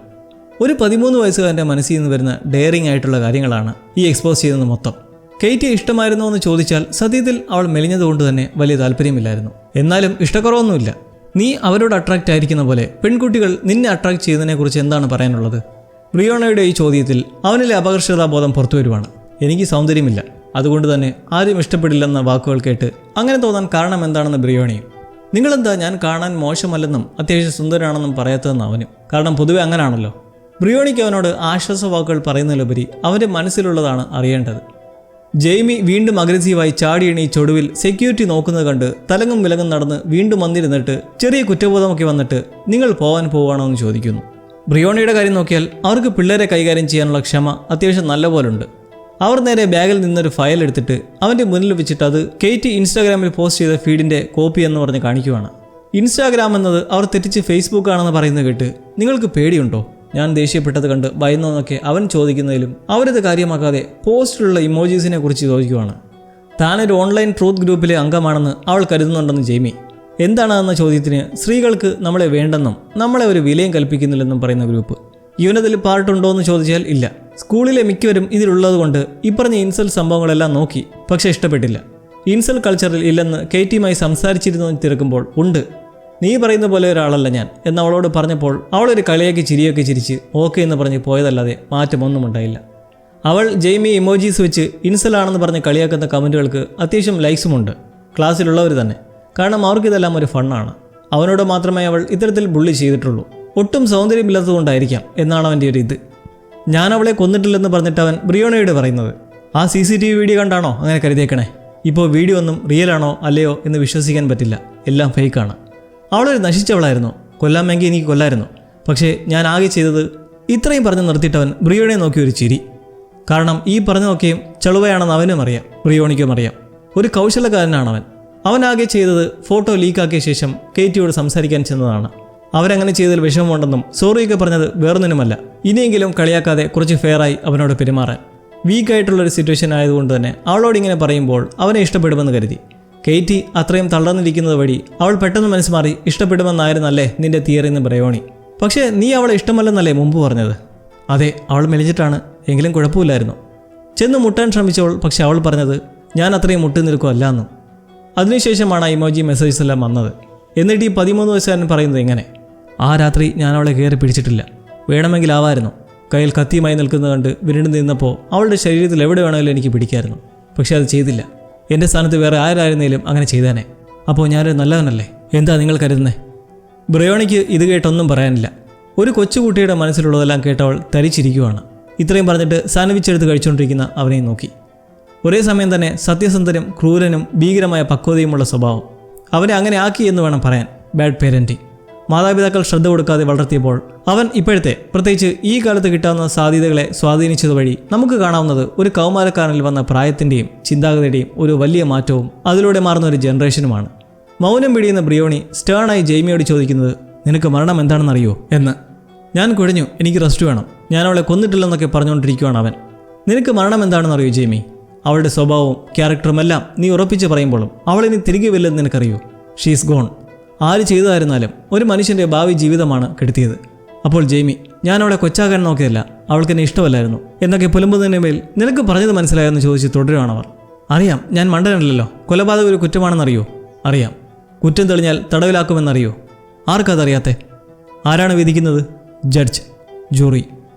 ഒരു 13 വയസ്സുകാരൻ്റെ മനസ്സിൽ നിന്ന് വരുന്ന ഡെയറിംഗ് ആയിട്ടുള്ള കാര്യങ്ങളാണ് ഈ എക്സ്പോസ് ചെയ്യുന്നത് മൊത്തം. കെയ്റ്റിയെ ഇഷ്ടമായിരുന്നോ എന്ന് ചോദിച്ചാൽ സത്യത്തിൽ അവൾ മെലിഞ്ഞതുകൊണ്ട് തന്നെ വലിയ താല്പര്യമില്ലായിരുന്നു. എന്നാലും ഇഷ്ടക്കുറവൊന്നുമില്ല. നീ അവരോട് അട്രാക്റ്റ് ആയിരിക്കുന്ന പോലെ പെൺകുട്ടികൾ നിന്നെ അട്രാക്റ്റ് ചെയ്യുന്നതിനെക്കുറിച്ച് എന്താണ് പറയാനുള്ളത്? ബ്രിയോണയുടെ ഈ ചോദ്യത്തിൽ അവനിലെ അപകർഷതാബോധം പുറത്തു വരുവാണ്. എനിക്ക് സൗന്ദര്യമില്ല, അതുകൊണ്ട് തന്നെ ആരും ഇഷ്ടപ്പെടില്ലെന്ന വാക്കുകൾ കേട്ട് അങ്ങനെ തോന്നാൻ കാരണം എന്താണെന്ന് ബ്രിയോണിയും. നിങ്ങളെന്താ ഞാൻ കാണാൻ മോശമല്ലെന്നും അത്യാവശ്യം സുന്ദരനാണെന്നും പറയാത്തതെന്ന് അവനും. കാരണം പൊതുവെ അങ്ങനാണല്ലോ. ബ്രിയോണിക്ക് അവനോട് ആശ്വാസ വാക്കുകൾ പറയുന്നതിലുപരി അവൻ്റെ മനസ്സിലുള്ളതാണ് അറിയേണ്ടത്. ജെയ്മി വീണ്ടും അഗ്രസീവായി ചാടി എണീച്ചൊടുവിൽ സെക്യൂരിറ്റി നോക്കുന്നത് കണ്ട് തലങ്ങും വിലങ്ങും നടന്ന് വീണ്ടും വന്നിരുന്നിട്ട് ചെറിയ കുറ്റബോധമൊക്കെ വന്നിട്ട് നിങ്ങൾ പോവാണോ എന്ന് ചോദിക്കുന്നു. ബ്രിയോണിയുടെ കാര്യം നോക്കിയാൽ അവർക്ക് പിള്ളേരെ കൈകാര്യം ചെയ്യാനുള്ള ക്ഷമ അത്യാവശ്യം നല്ലപോലുണ്ട്. അവർ നേരെ ബാഗിൽ നിന്നൊരു ഫയൽ എടുത്തിട്ട് അവൻ്റെ മുന്നിൽ വെച്ചിട്ട് അത് കെയ്റ്റി ഇൻസ്റ്റാഗ്രാമിൽ പോസ്റ്റ് ചെയ്ത ഫീഡിൻ്റെ കോപ്പി എന്ന് പറഞ്ഞ് കാണിക്കുവാണ്. ഇൻസ്റ്റാഗ്രാം എന്നത് അവർ തെറ്റിച്ച് ഫേസ്ബുക്ക് ആണെന്ന് പറയുന്നത് കേട്ട് നിങ്ങൾക്ക് പേടിയുണ്ടോ? ഞാൻ ദേഷ്യപ്പെട്ടത് കണ്ട് ഭയന്നോന്നൊക്കെ അവൻ ചോദിക്കുന്നതിലും അവരത് കാര്യമാക്കാതെ പോസ്റ്റിലുള്ള ഇമോജീസിനെ കുറിച്ച് ചോദിക്കുവാണ്. താനൊരു ഓൺലൈൻ ട്രൂത്ത് ഗ്രൂപ്പിലെ അംഗമാണെന്ന് അവൾ കരുതുന്നുണ്ടെന്ന് ജെയ്മി. എന്താണെന്ന ചോദ്യത്തിന് സ്ത്രീകൾക്ക് നമ്മളെ വേണ്ടെന്നും നമ്മളെ ഒരു വിലയും കൽപ്പിക്കുന്നില്ലെന്നും പറയുന്ന ഗ്രൂപ്പ്. ഇവനതിൽ പാർട്ടുണ്ടോ എന്ന് ചോദിച്ചാൽ ഇല്ല. സ്കൂളിലെ മിക്കവരും ഇതിലുള്ളതുകൊണ്ട് ഇപ്പറഞ്ഞ ഇൻസൽ സംഭവങ്ങളെല്ലാം നോക്കി, പക്ഷേ ഇഷ്ടപ്പെട്ടില്ല. ഇൻസൽ കൾച്ചറിൽ ഇല്ലെന്ന് കെയ്റ്റിയുമായി സംസാരിച്ചിരുന്നു തിരക്കുമ്പോൾ ഉണ്ട്, നീ പറയുന്ന പോലെ ഒരാളല്ല ഞാൻ എന്ന് അവളോട് പറഞ്ഞപ്പോൾ അവളൊരു കളിയാക്കി ചിരിയൊക്കെ ചിരിച്ച് ഓക്കെ എന്ന് പറഞ്ഞ് പോയതല്ലാതെ മാറ്റമൊന്നും ഉണ്ടായില്ല. അവൾ ജെയ്മി ഇമോജീസ് വെച്ച് ഇൻസലാണെന്ന് പറഞ്ഞ് കളിയാക്കുന്ന കമൻറ്റുകൾക്ക് അത്യാവശ്യം ലൈക്സുമുണ്ട്, ക്ലാസ്സിലുള്ളവർ തന്നെ. കാരണം അവർക്കിതെല്ലാം ഒരു ഫണ്ണാണ്. അവനോട് മാത്രമേ അവൾ ഇത്തരത്തിൽ ബുള്ളി ചെയ്തിട്ടുള്ളൂ. ഒട്ടും സൗന്ദര്യമില്ലാത്തതുകൊണ്ടായിരിക്കാം എന്നാണ് അവൻ്റെ ഒരു ഇത്. ഞാൻ അവളെ കൊന്നിട്ടില്ലെന്ന് പറഞ്ഞിട്ട് അവൻ ബ്രിയോണയോട് പറയുന്നത്. ആ CCTV വീഡിയോ കണ്ടാണോ അങ്ങനെ കരുതിയേക്കണേ? ഇപ്പോൾ വീഡിയോ ഒന്നും റിയലാണോ അല്ലയോ എന്ന് വിശ്വസിക്കാൻ പറ്റില്ല, എല്ലാം ഫേക്കാണ്. അവളൊരു നശിച്ചവളായിരുന്നു, കൊല്ലാമെങ്കിൽ എനിക്ക് കൊല്ലായിരുന്നു. പക്ഷേ ഞാൻ ആകെ ചെയ്തത്. ഇത്രയും പറഞ്ഞ് നിർത്തിയിട്ടവൻ ബ്രിയോണയെ നോക്കി ഒരു ചിരി. കാരണം ഈ പറഞ്ഞതൊക്കെയും ചളുവയാണെന്ന് അവനും അറിയാം, ബ്രിയോണിക്കും അറിയാം. ഒരു കൗശലക്കാരനാണവൻ. അവനാകെ ചെയ്തത് ഫോട്ടോ ലീക്കാക്കിയ ശേഷം കെയ്റ്റിയോട് സംസാരിക്കാൻ ചെന്നതാണ്. അവരങ്ങനെ ചെയ്തതിൽ വിഷമമുണ്ടെന്നും സോറിയൊക്കെ പറഞ്ഞത് വേറൊന്നിനുമല്ല, ഇനിയെങ്കിലും കളിയാക്കാതെ കുറച്ച് ഫെയറായി അവനോട് പെരുമാറാൻ. വീക്കായിട്ടുള്ളൊരു സിറ്റുവേഷൻ ആയതുകൊണ്ട് തന്നെ അവളോട് ഇങ്ങനെ പറയുമ്പോൾ അവനെ ഇഷ്ടപ്പെടുമെന്ന് കരുതി. കെയ്റ്റി അത്രയും തളർന്നിരിക്കുന്നത് വഴി അവൾ പെട്ടെന്ന് മനസ്സ് മാറി ഇഷ്ടപ്പെടുമെന്നായിരുന്നല്ലേ നിന്റെ തിയറി എന്ന് ബ്രിയോണി. പക്ഷേ നീ അവളെ ഇഷ്ടമല്ലെന്നല്ലേ മുമ്പ് പറഞ്ഞത്? അതെ, അവൾ മെലിഞ്ഞിട്ടാണ്, എങ്കിലും കുഴപ്പമില്ലായിരുന്നു. ചെന്ന് മുട്ടാൻ ശ്രമിച്ചവൾ, പക്ഷെ അവൾ പറഞ്ഞത് ഞാൻ അത്രയും മുട്ടി നിൽക്കുമല്ല എന്നും. അതിനുശേഷമാണ് ആ ഇമോജി മെസ്സേജസ് എല്ലാം വന്നത്. എന്നിട്ട് ഈ 13 വയസ്സുകാരൻ പറയുന്നത് എങ്ങനെ? ആ രാത്രി ഞാൻ അവളെ കയറി പിടിച്ചിട്ടില്ല, വേണമെങ്കിൽ ആവായിരുന്നു. കയ്യിൽ കത്തിയുമായി നിൽക്കുന്നത് കണ്ട് വിരണ്ടു നിന്നപ്പോൾ അവളുടെ ശരീരത്തിൽ എവിടെ വേണമെങ്കിലും എനിക്ക് പിടിക്കായിരുന്നു. പക്ഷെ അത് ചെയ്തില്ല. എൻ്റെ സ്ഥാനത്ത് വേറെ ആരായിരുന്നേലും അങ്ങനെ ചെയ്തേനെ. അപ്പോൾ ഞാനൊരു നല്ലവനല്ലേ? എന്താ നിങ്ങൾ കരുതുന്നേ? ബ്രിയോണിക്ക് ഇത് കേട്ടൊന്നും പറയാനില്ല. ഒരു കൊച്ചുകുട്ടിയുടെ മനസ്സിലുള്ളതെല്ലാം കേട്ടവൾ തരിച്ചിരിക്കുവാണ്. ഇത്രയും പറഞ്ഞിട്ട് സാൻഡ്വിച്ച് എടുത്ത് കഴിച്ചുകൊണ്ടിരിക്കുന്ന അവനെയും നോക്കി. ഒരേ സമയം തന്നെ സത്യസന്ധനും ക്രൂരനും ഭീകരമായ പക്വതയുമുള്ള സ്വഭാവം. അവനെ അങ്ങനെ ആക്കി എന്ന് വേണം പറയാൻ. Bad parenting. മാതാപിതാക്കൾ ശ്രദ്ധ കൊടുക്കാതെ വളർത്തിയപ്പോൾ അവൻ ഇപ്പോഴത്തെ, പ്രത്യേകിച്ച് ഈ കാലത്ത് കിട്ടാവുന്ന സാധ്യതകളെ സ്വാധീനിച്ചതുവഴി നമുക്ക് കാണാവുന്നത് ഒരു കൗമാരക്കാരനിൽ വന്ന പ്രായത്തിൻ്റെയും ചിന്താഗതിയുടെയും ഒരു വലിയ മാറ്റവും അതിലൂടെ മാറുന്ന ഒരു ജനറേഷനുമാണ്. മൗനം പിടിയുന്ന ബ്രിയോണി സ്റ്റേണായി ജെയ്മിയോട് ചോദിക്കുന്നത് നിനക്ക് മരണം എന്താണെന്നറിയോ എന്ന്. ഞാൻ കുഴഞ്ഞു, എനിക്ക് റെസ്റ്റ് വേണം, ഞാൻ അവളെ കൊന്നിട്ടില്ലെന്നൊക്കെ പറഞ്ഞുകൊണ്ടിരിക്കുകയാണ് അവൻ. നിനക്ക് മരണം എന്താണെന്നറിയോ ജെയ്മി? അവളുടെ സ്വഭാവവും ക്യാരക്ടറുമെല്ലാം നീ ഉറപ്പിച്ച് പറയുമ്പോഴും അവളിനി തിരികെ വരില്ലെന്ന് നിനക്കറിയോ? She's gone. ആര് ചെയ്തതായിരുന്നാലും ഒരു മനുഷ്യൻ്റെ ഭാവി ജീവിതമാണ് കെടുത്തിയത്. അപ്പോൾ ജെയ്മി, ഞാൻ അവളെ കൊച്ചാക്കാൻ നോക്കിയതല്ല, അവൾക്ക് എന്നെ ഇഷ്ടമല്ലായിരുന്നു എന്നൊക്കെ പുലമ്പുന്നതിന് മേൽ നിനക്ക് പറഞ്ഞത് മനസ്സിലായെന്ന് ചോദിച്ച് തുടരുവാണവർ. അറിയാം, ഞാൻ മണ്ടനല്ലല്ലോ. കൊലപാതകം ഒരു കുറ്റമാണെന്നറിയോ? അറിയാം. കുറ്റം തെളിഞ്ഞാൽ തടവിലാക്കുമെന്നറിയോ? ആർക്കതറിയാത്തെ? ആരാണ് വിധിക്കുന്നത്? Judge, jury.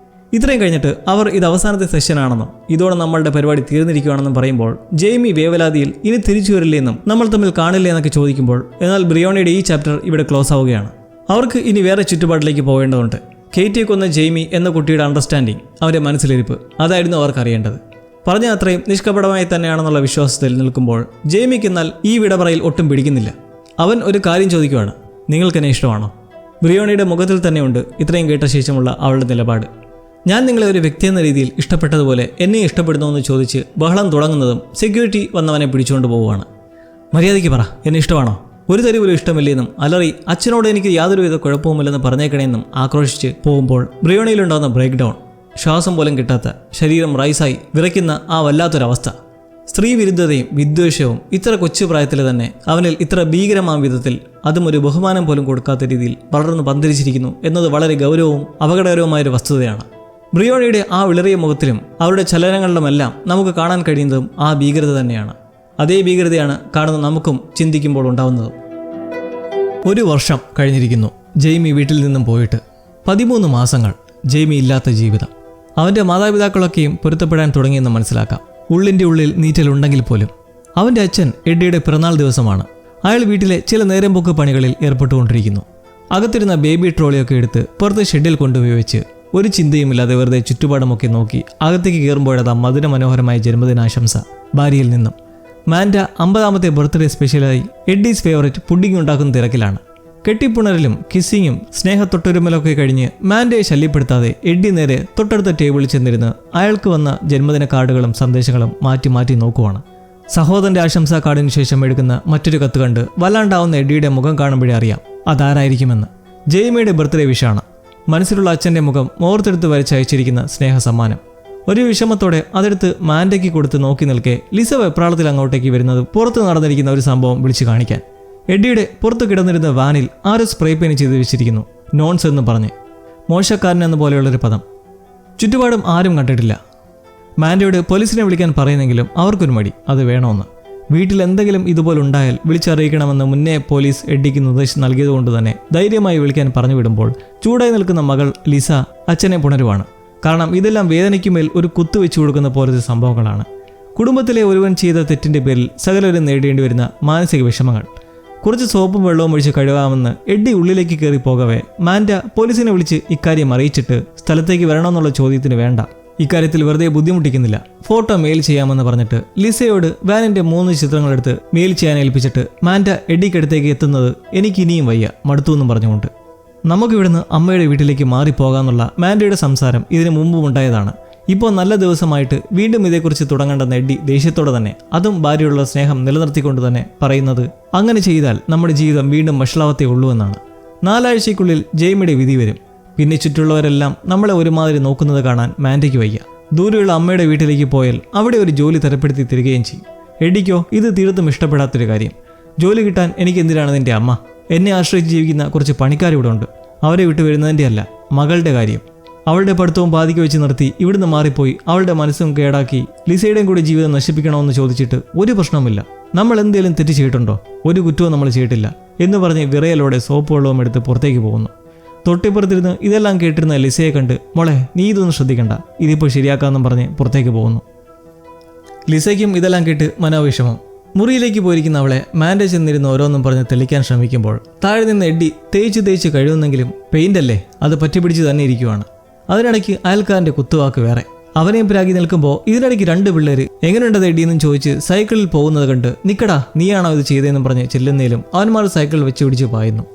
ഇത്രയും കഴിഞ്ഞിട്ട് അവർ ഇത് അവസാനത്തെ സെഷനാണെന്നും ഇതോടെ നമ്മളുടെ പരിപാടി തീർന്നിരിക്കുകയാണെന്നും പറയുമ്പോൾ ജെയ്മി വേവലാതിയിൽ ഇനി തിരിച്ചു വരില്ലെന്നും നമ്മൾ തമ്മിൽ കാണില്ലേ എന്നൊക്കെ ചോദിക്കുമ്പോൾ എന്നാൽ ബ്രിയോണിയുടെ ഈ ചാപ്റ്റർ ഇവിടെ ക്ലോസ് ആവുകയാണ്. അവർക്ക് ഇനി വേറെ ചുറ്റുപാടിലേക്ക് പോകേണ്ടതുണ്ട്. കേറ്റിയെ കൊന്ന ജെയ്മി എന്ന കുട്ടിയുടെ അണ്ടർസ്റ്റാൻഡിങ്, അവൻ്റെ മനസ്സിലിരിപ്പ്, അതായിരുന്നു അവർക്ക് അറിയേണ്ടത്. പറഞ്ഞ അത്രയും നിഷ്കപടമായി തന്നെയാണെന്നുള്ള വിശ്വാസത്തിൽ നിൽക്കുമ്പോൾ ജെയ്മിക്ക് എന്നാൽ ഈ വിടപറയിൽ ഒട്ടും പിടിക്കുന്നില്ല. അവൻ ഒരു കാര്യം ചോദിക്കുകയാണ്, നിങ്ങൾക്കെന്നെ ഇഷ്ടമാണോ? ബ്രിയോണിയുടെ മുഖത്തിൽ തന്നെയുണ്ട് ഇത്രയും കേട്ട ശേഷമുള്ള അവളുടെ നിലപാട്. ഞാൻ നിങ്ങളെ ഒരു വ്യക്തി എന്ന രീതിയിൽ ഇഷ്ടപ്പെട്ടതുപോലെ എന്നെ ഇഷ്ടപ്പെടുന്നുവെന്ന് ചോദിച്ച് ബഹളം തുടങ്ങുന്നതും സെക്യൂരിറ്റി വന്നവനെ പിടിച്ചുകൊണ്ട് പോവുകയാണ്. മര്യാദയ്ക്ക് പറ, എന്നെ ഇഷ്ടമാണോ? ഒരു തരി പോലും ഇഷ്ടമില്ലെന്നും അലറി അച്ഛനോട് എനിക്ക് യാതൊരുവിധ കുഴപ്പവുമില്ലെന്ന് പറഞ്ഞേക്കണേന്നും ആക്രോശിച്ച് പോകുമ്പോൾ ബ്രിയോണിയിലുണ്ടാകുന്ന ബ്രേക്ക് ഡൗൺ, ശ്വാസം പോലും കിട്ടാത്ത, ശരീരം റൈസായി വിറയ്ക്കുന്ന ആ വല്ലാത്തൊരവസ്ഥ, സ്ത്രീ വിരുദ്ധതയും വിദ്വേഷവും ഇത്ര കൊച്ചു പ്രായത്തിൽ തന്നെ അവനിൽ ഇത്ര ഭീകരമായ വിധത്തിൽ, അതും ഒരു ബഹുമാനം പോലും കൊടുക്കാത്ത രീതിയിൽ വളർന്ന് പന്തിരിച്ചിരിക്കുന്നു എന്നത് വളരെ ഗൗരവവും അപകടകരവുമായൊരു വസ്തുതയാണ്. ബ്രിയോണിയുടെ ആ വിളറിയ മുഖത്തിലും അവരുടെ ചലനങ്ങളിലുമെല്ലാം നമുക്ക് കാണാൻ കഴിയുന്നതും ആ ഭീകരത തന്നെയാണ്. അതേ ഭീകരതയാണ് കാണുന്ന നമുക്കും ചിന്തിക്കുമ്പോൾ ഉണ്ടാവുന്നത്. 1 വർഷം കഴിഞ്ഞിരിക്കുന്നു ജെയ്മി വീട്ടിൽ നിന്നും പോയിട്ട്. 13 മാസങ്ങൾ ജെയ്മി ഇല്ലാത്ത ജീവിതം. അവൻ്റെ മാതാപിതാക്കളൊക്കെയും പൊരുത്തപ്പെടാൻ തുടങ്ങിയെന്ന് മനസ്സിലാക്കാം. ഉള്ളിൻ്റെ ഉള്ളിൽ നീറ്റലുണ്ടെങ്കിൽ പോലും. അവൻ്റെ അച്ഛൻ എഡ്ഡിയുടെ പിറന്നാൾ ദിവസമാണ്. അയാൾ വീട്ടിലെ ചില നേരംപോക്ക് പണികളിൽ ഏർപ്പെട്ടുകൊണ്ടിരിക്കുന്നു. അകത്തിരുന്ന ബേബി ട്രോളിയൊക്കെ എടുത്ത് പുറത്ത് ഷെഡിൽ കൊണ്ടുപോയി വെച്ച് ഒരു ചിന്തയുമില്ലാതെ വെറുതെ ചുറ്റുപാടുമൊക്കെ നോക്കി അകത്തേക്ക് കയറുമ്പോഴത് മധുര മനോഹരമായ ജന്മദിനാശംസ ഭാര്യയിൽ നിന്നും. മാൻഡ 50ാമത്തെ ബർത്ത്ഡേ സ്പെഷ്യലായി എഡ്ഡീസ് ഫേവറേറ്റ് പുഡിംഗ് ഉണ്ടാക്കുന്ന തിരക്കിലാണ്. കെട്ടിപ്പുണരലും കിസ്സിങ്ങും സ്നേഹത്തൊട്ടുരുമലൊക്കെ കഴിഞ്ഞ് മാൻഡയെ ശല്യപ്പെടുത്താതെ എഡ്ഡി നേരെ തൊട്ടടുത്ത ടേബിളിൽ ചെന്നിരുന്ന് അയാൾക്ക് വന്ന ജന്മദിന കാർഡുകളും സന്ദേശങ്ങളും മാറ്റി മാറ്റി നോക്കുവാണ്. സഹോദരൻ്റെ ആശംസാ കാർഡിന് ശേഷം എടുക്കുന്ന മറ്റൊരു കത്ത് കണ്ട് വല്ലാണ്ടാവുന്ന എഡ്ഡിയുടെ മുഖം കാണുമ്പോഴേ അറിയാം അതാരായിരിക്കുമെന്ന്. ജെയ്മിയുടെ ബർത്ത്ഡേ വിഷാണ്. മനസ്സിലുള്ള അച്ഛൻ്റെ മുഖം ഓർത്തെടുത്ത് വരച്ചയച്ചിരിക്കുന്ന സ്നേഹസമ്മാനം. ഒരു വിഷമത്തോടെ അതെടുത്ത് മാൻഡയ്ക്ക് കൊടുത്ത് നോക്കി നിൽക്കെ ലിസ വെപ്രാളത്തിൽ അങ്ങോട്ടേക്ക് വരുന്നത് പുറത്ത് നടന്നിരിക്കുന്ന ഒരു സംഭവം വിളിച്ചു കാണിക്കാൻ. എഡ്ഡിയുടെ പുറത്ത് കിടന്നിരുന്ന വാനിൽ ആരോ സ്പ്രേ പെയിന്റ് ചെയ്ത് വെച്ചിരിക്കുന്നു. നോൺസ് എന്ന് പറഞ്ഞ്, മോശക്കാരൻ എന്ന പോലെയുള്ളൊരു പദം. ചുറ്റുപാടും ആരും കണ്ടിട്ടില്ല. മാൻഡയോട് പോലീസിനെ വിളിക്കാൻ പറയുന്നെങ്കിലും അവർക്കൊരു മടി, അത് വേണമെന്ന്. വീട്ടിൽ എന്തെങ്കിലും ഇതുപോലുണ്ടായാൽ വിളിച്ചറിയിക്കണമെന്ന് മുന്നേ പോലീസ് എഡ്ഡിക്ക് നിർദ്ദേശം നൽകിയതുകൊണ്ട് തന്നെ ധൈര്യമായി വിളിക്കാൻ പറഞ്ഞു വിടുമ്പോൾ ചൂടായി നിൽക്കുന്ന മകൾ ലിസ അച്ഛനെ പുണരുവാണ്. കാരണം ഇതെല്ലാം വേദനയ്ക്കുമേൽ ഒരു കുത്തു വെച്ചു കൊടുക്കുന്ന പോലത്തെ സംഭവങ്ങളാണ്. കുടുംബത്തിലെ ഒരുവൻ ചെയ്ത തെറ്റിൻ്റെ പേരിൽ സകലരും നേരിടേണ്ടി വരുന്ന മാനസിക വിഷമങ്ങൾ. കുറച്ച് സോപ്പും വെള്ളവും ഒഴിച്ച് കഴുകാമെന്ന് എഡ്ഡി ഉള്ളിലേക്ക് കയറി പോകവേ മാൻഡ പോലീസിനെ വിളിച്ച് ഇക്കാര്യം അറിയിച്ചിട്ട് സ്ഥലത്തേക്ക് വരണമെന്നുള്ള ചോദ്യത്തിന് വേണ്ട, ഇക്കാര്യത്തിൽ വെറുതെ ബുദ്ധിമുട്ടിക്കുന്നില്ല, ഫോട്ടോ മെയിൽ ചെയ്യാമെന്ന് പറഞ്ഞിട്ട് ലിസയോട് വാനിൻ്റെ 3 ചിത്രങ്ങളെടുത്ത് മെയിൽ ചെയ്യാൻ ഏൽപ്പിച്ചിട്ട് മാൻഡ എഡ്ഡിക്കടുത്തേക്ക് എത്തുന്നത് എനിക്കിനിയും വയ്യ, മടുത്തു എന്നും പറഞ്ഞുകൊണ്ട്. നമുക്കിവിടുന്ന് അമ്മയുടെ വീട്ടിലേക്ക് മാറിപ്പോകാമെന്നുള്ള മാൻഡയുടെ സംസാരം ഇതിനു മുമ്പും ഉണ്ടായതാണ്. ഇപ്പോൾ നല്ല ദിവസമായിട്ട് വീണ്ടും ഇതേക്കുറിച്ച് തുടങ്ങേണ്ടെന്ന് എഡ്ഡി ദേഷ്യത്തോടെ തന്നെ, അതും ഭാര്യയുള്ള സ്നേഹം നിലനിർത്തിക്കൊണ്ട് തന്നെ പറയുന്നത് അങ്ങനെ ചെയ്താൽ നമ്മുടെ ജീവിതം വീണ്ടും വഷളാവത്തേ ഉള്ളൂ എന്നാണ്. 4 ആഴ്ചയ്ക്കുള്ളിൽ ജെയ്മിയുടെ വിധി വരും. പിന്നെ ചുറ്റുള്ളവരെല്ലാം നമ്മളെ ഒരുമാതിരി നോക്കുന്നത് കാണാൻ മാൻഡയ്ക്ക് വയ്യ. ദൂരെയുള്ള അമ്മയുടെ വീട്ടിലേക്ക് പോയാൽ അവിടെ ഒരു ജോലി തരപ്പെടുത്തി തരികയും ചെയ്യും. എഡ്ഡിക്കോ ഇത് തീർത്തും ഇഷ്ടപ്പെടാത്തൊരു കാര്യം. ജോലി കിട്ടാൻ എനിക്ക് എന്തിനാണ് നിൻ്റെ അമ്മ? എന്നെ ആശ്രയിച്ച് ജീവിക്കുന്ന കുറച്ച് പണിക്കാരിവിടെ ഉണ്ട്. അവരെ വിട്ടു വരുന്നതിൻ്റെ അല്ല, മകളുടെ കാര്യം. അവളുടെ പഠിത്തവും ബാധിക്ക് വെച്ച് നിർത്തി ഇവിടുന്ന് മാറിപ്പോയി അവളുടെ മനസ്സും കേടാക്കി ലിസയുടെയും കൂടി ജീവിതം നശിപ്പിക്കണമെന്ന് ചോദിച്ചിട്ട് ഒരു പ്രശ്നവുമില്ല. നമ്മൾ എന്തെങ്കിലും തെറ്റ് ചെയ്തിട്ടുണ്ടോ? ഒരു കുറ്റവും നമ്മൾ ചെയ്തിട്ടില്ല എന്ന് പറഞ്ഞ് വിറയലോടെ സോപ്പ് വെള്ളവും എടുത്ത് പുറത്തേക്ക് പോകുന്നു. തൊട്ടിപ്പുറത്തിരുന്ന് ഇതെല്ലാം കേട്ടിരുന്ന ലിസയെ കണ്ട്, മോളെ നീ ഇതൊന്നും ശ്രദ്ധിക്കണ്ട, ഇതിപ്പോൾ ശരിയാക്കാമെന്നും പറഞ്ഞ് പുറത്തേക്ക് പോകുന്നു. ലിസയ്ക്കും ഇതെല്ലാം കേട്ട് മനോവിഷമം. മുറിയിലേക്ക് പോയിരിക്കുന്ന അവളെ മാൻഡ ചെന്നിരുന്ന് ഓരോന്നും പറഞ്ഞ് തെളിക്കാൻ ശ്രമിക്കുമ്പോൾ താഴെ നിന്ന് എഡ്ഡി തേച്ച് കഴിയുന്നെങ്കിലും പെയിൻ്റല്ലേ, അത് പറ്റിപ്പിടിച്ച് തന്നെ ഇരിക്കുവാണ്. അതിനിടയ്ക്ക് അയൽക്കാരൻ്റെ കുത്തുവാക്ക് വേറെ. അവനെയും പ്രാഗി നിൽക്കുമ്പോൾ ഇതിനിടയ്ക്ക് 2 പിള്ളേർ എങ്ങനെയുണ്ടത് എഡ്ഡിയെന്നും ചോദിച്ച് സൈക്കിളിൽ പോകുന്നത് കണ്ട് നിക്കടാ നീയാണോ ഇത് ചെയ്തതെന്നും പറഞ്ഞ് ചെല്ലുന്നതിലും അവന്മാർ സൈക്കിൾ വെച്ച് പിടിച്ച് പായുന്നു.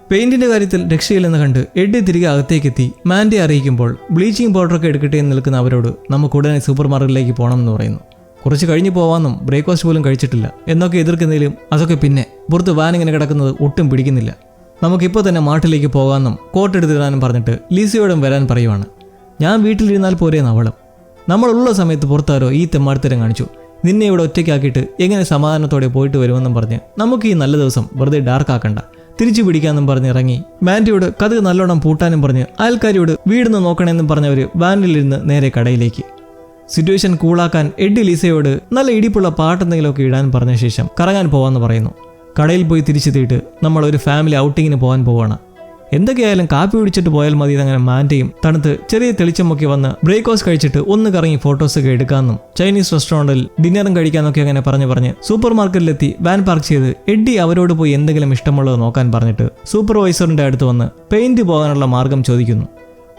പെയിന്റിന്റെ കാര്യത്തിൽ രക്ഷയില്ലെന്ന് കണ്ട് എഡ്ഡി തിരികെ അകത്തേക്കെത്തി മാൻഡയെ അറിയിക്കുമ്പോൾ ബ്ലീച്ചിങ് പൗഡറൊക്കെ എടുക്കട്ടെ എന്ന് നിൽക്കുന്ന അവരോട് നമുക്ക് ഉടനെ സൂപ്പർ മാർക്കറ്റിലേക്ക് പോകണമെന്ന് പറയുന്നു. കുറച്ച് കഴിഞ്ഞ് പോവാമെന്നും ബ്രേക്ക്ഫാസ്റ്റ് പോലും കഴിച്ചിട്ടില്ല എന്നൊക്കെ എതിർക്കുന്നതിലും അതൊക്കെ പിന്നെ പുറത്ത് വാനിങ്ങനെ കിടക്കുന്നത് ഒട്ടും പിടിക്കുന്നില്ല. നമുക്കിപ്പോൾ തന്നെ മാട്ടിലേക്ക് പോകാമെന്നും കോട്ട് എടുത്തിടാനും പറഞ്ഞിട്ട് ലീസയോടും വരാൻ പറയുവാണ്. ഞാൻ വീട്ടിലിരുന്നാൽ പോരെയെന്ന് അവളും. നമ്മളുള്ള സമയത്ത് പുറത്താരോ ഈ തെമ്മാടിത്തരം കാണിച്ചു, നിന്നെ ഇവിടെ ഒറ്റയ്ക്കാക്കിയിട്ട് എങ്ങനെ സമാധാനത്തോടെ പോയിട്ട് വരുമെന്നും പറഞ്ഞ് നമുക്ക് ഈ നല്ല ദിവസം വെറുതെ ഡാർക്ക് ആക്കണ്ട, തിരിച്ചു പിടിക്കാമെന്നും പറഞ്ഞ് ഇറങ്ങി. മാൻഡിയോട് കഥ നല്ലോണം പൂട്ടാനും പറഞ്ഞ് അയൽക്കാരിയോട് വീടിന്ന് നോക്കണമെന്നും പറഞ്ഞവർ വാനിലിരുന്ന് നേരെ കടയിലേക്ക്. സിറ്റുവേഷൻ കൂളാക്കാൻ എഡ്ഡി ലിസയോട് നല്ല ഇടിപ്പുള്ള പാട്ടെന്തെങ്കിലുമൊക്കെ ഇടാൻ പറഞ്ഞ ശേഷം കറങ്ങാൻ പോകാമെന്ന് പറയുന്നു. കടയിൽ പോയി തിരിച്ചെത്തിയിട്ട് നമ്മൾ ഒരു ഫാമിലി ഔട്ടിങ്ങിന് പോകാൻ പോവാണ്. എന്തൊക്കെയായാലും കാപ്പി പിടിച്ചിട്ട് പോയാൽ മതി എന്നങ്ങനെ മാൻഡയും തണുത്ത് ചെറിയ തെളിച്ചമൊക്കെ വന്ന് ബ്രേക്ക്ഫാസ്റ്റ് കഴിച്ചിട്ട് ഒന്ന് കറങ്ങി ഫോട്ടോസൊക്കെ എടുക്കാമെന്നും ചൈനീസ് റെസ്റ്റോറൻറ്റിൽ ഡിന്നറും കഴിക്കാമെന്നൊക്കെ അങ്ങനെ പറഞ്ഞ് സൂപ്പർ മാർക്കറ്റിലെത്തി വാൻ പാർക്ക് ചെയ്ത് എഡ്ഡി അവരോട് പോയി എന്തെങ്കിലും ഇഷ്ടമുള്ളത് നോക്കാൻ പറഞ്ഞിട്ട് സൂപ്പർവൈസറിൻ്റെ അടുത്ത് വന്ന് പെയിന്റ് പോകാനുള്ള മാർഗം ചോദിക്കുന്നു.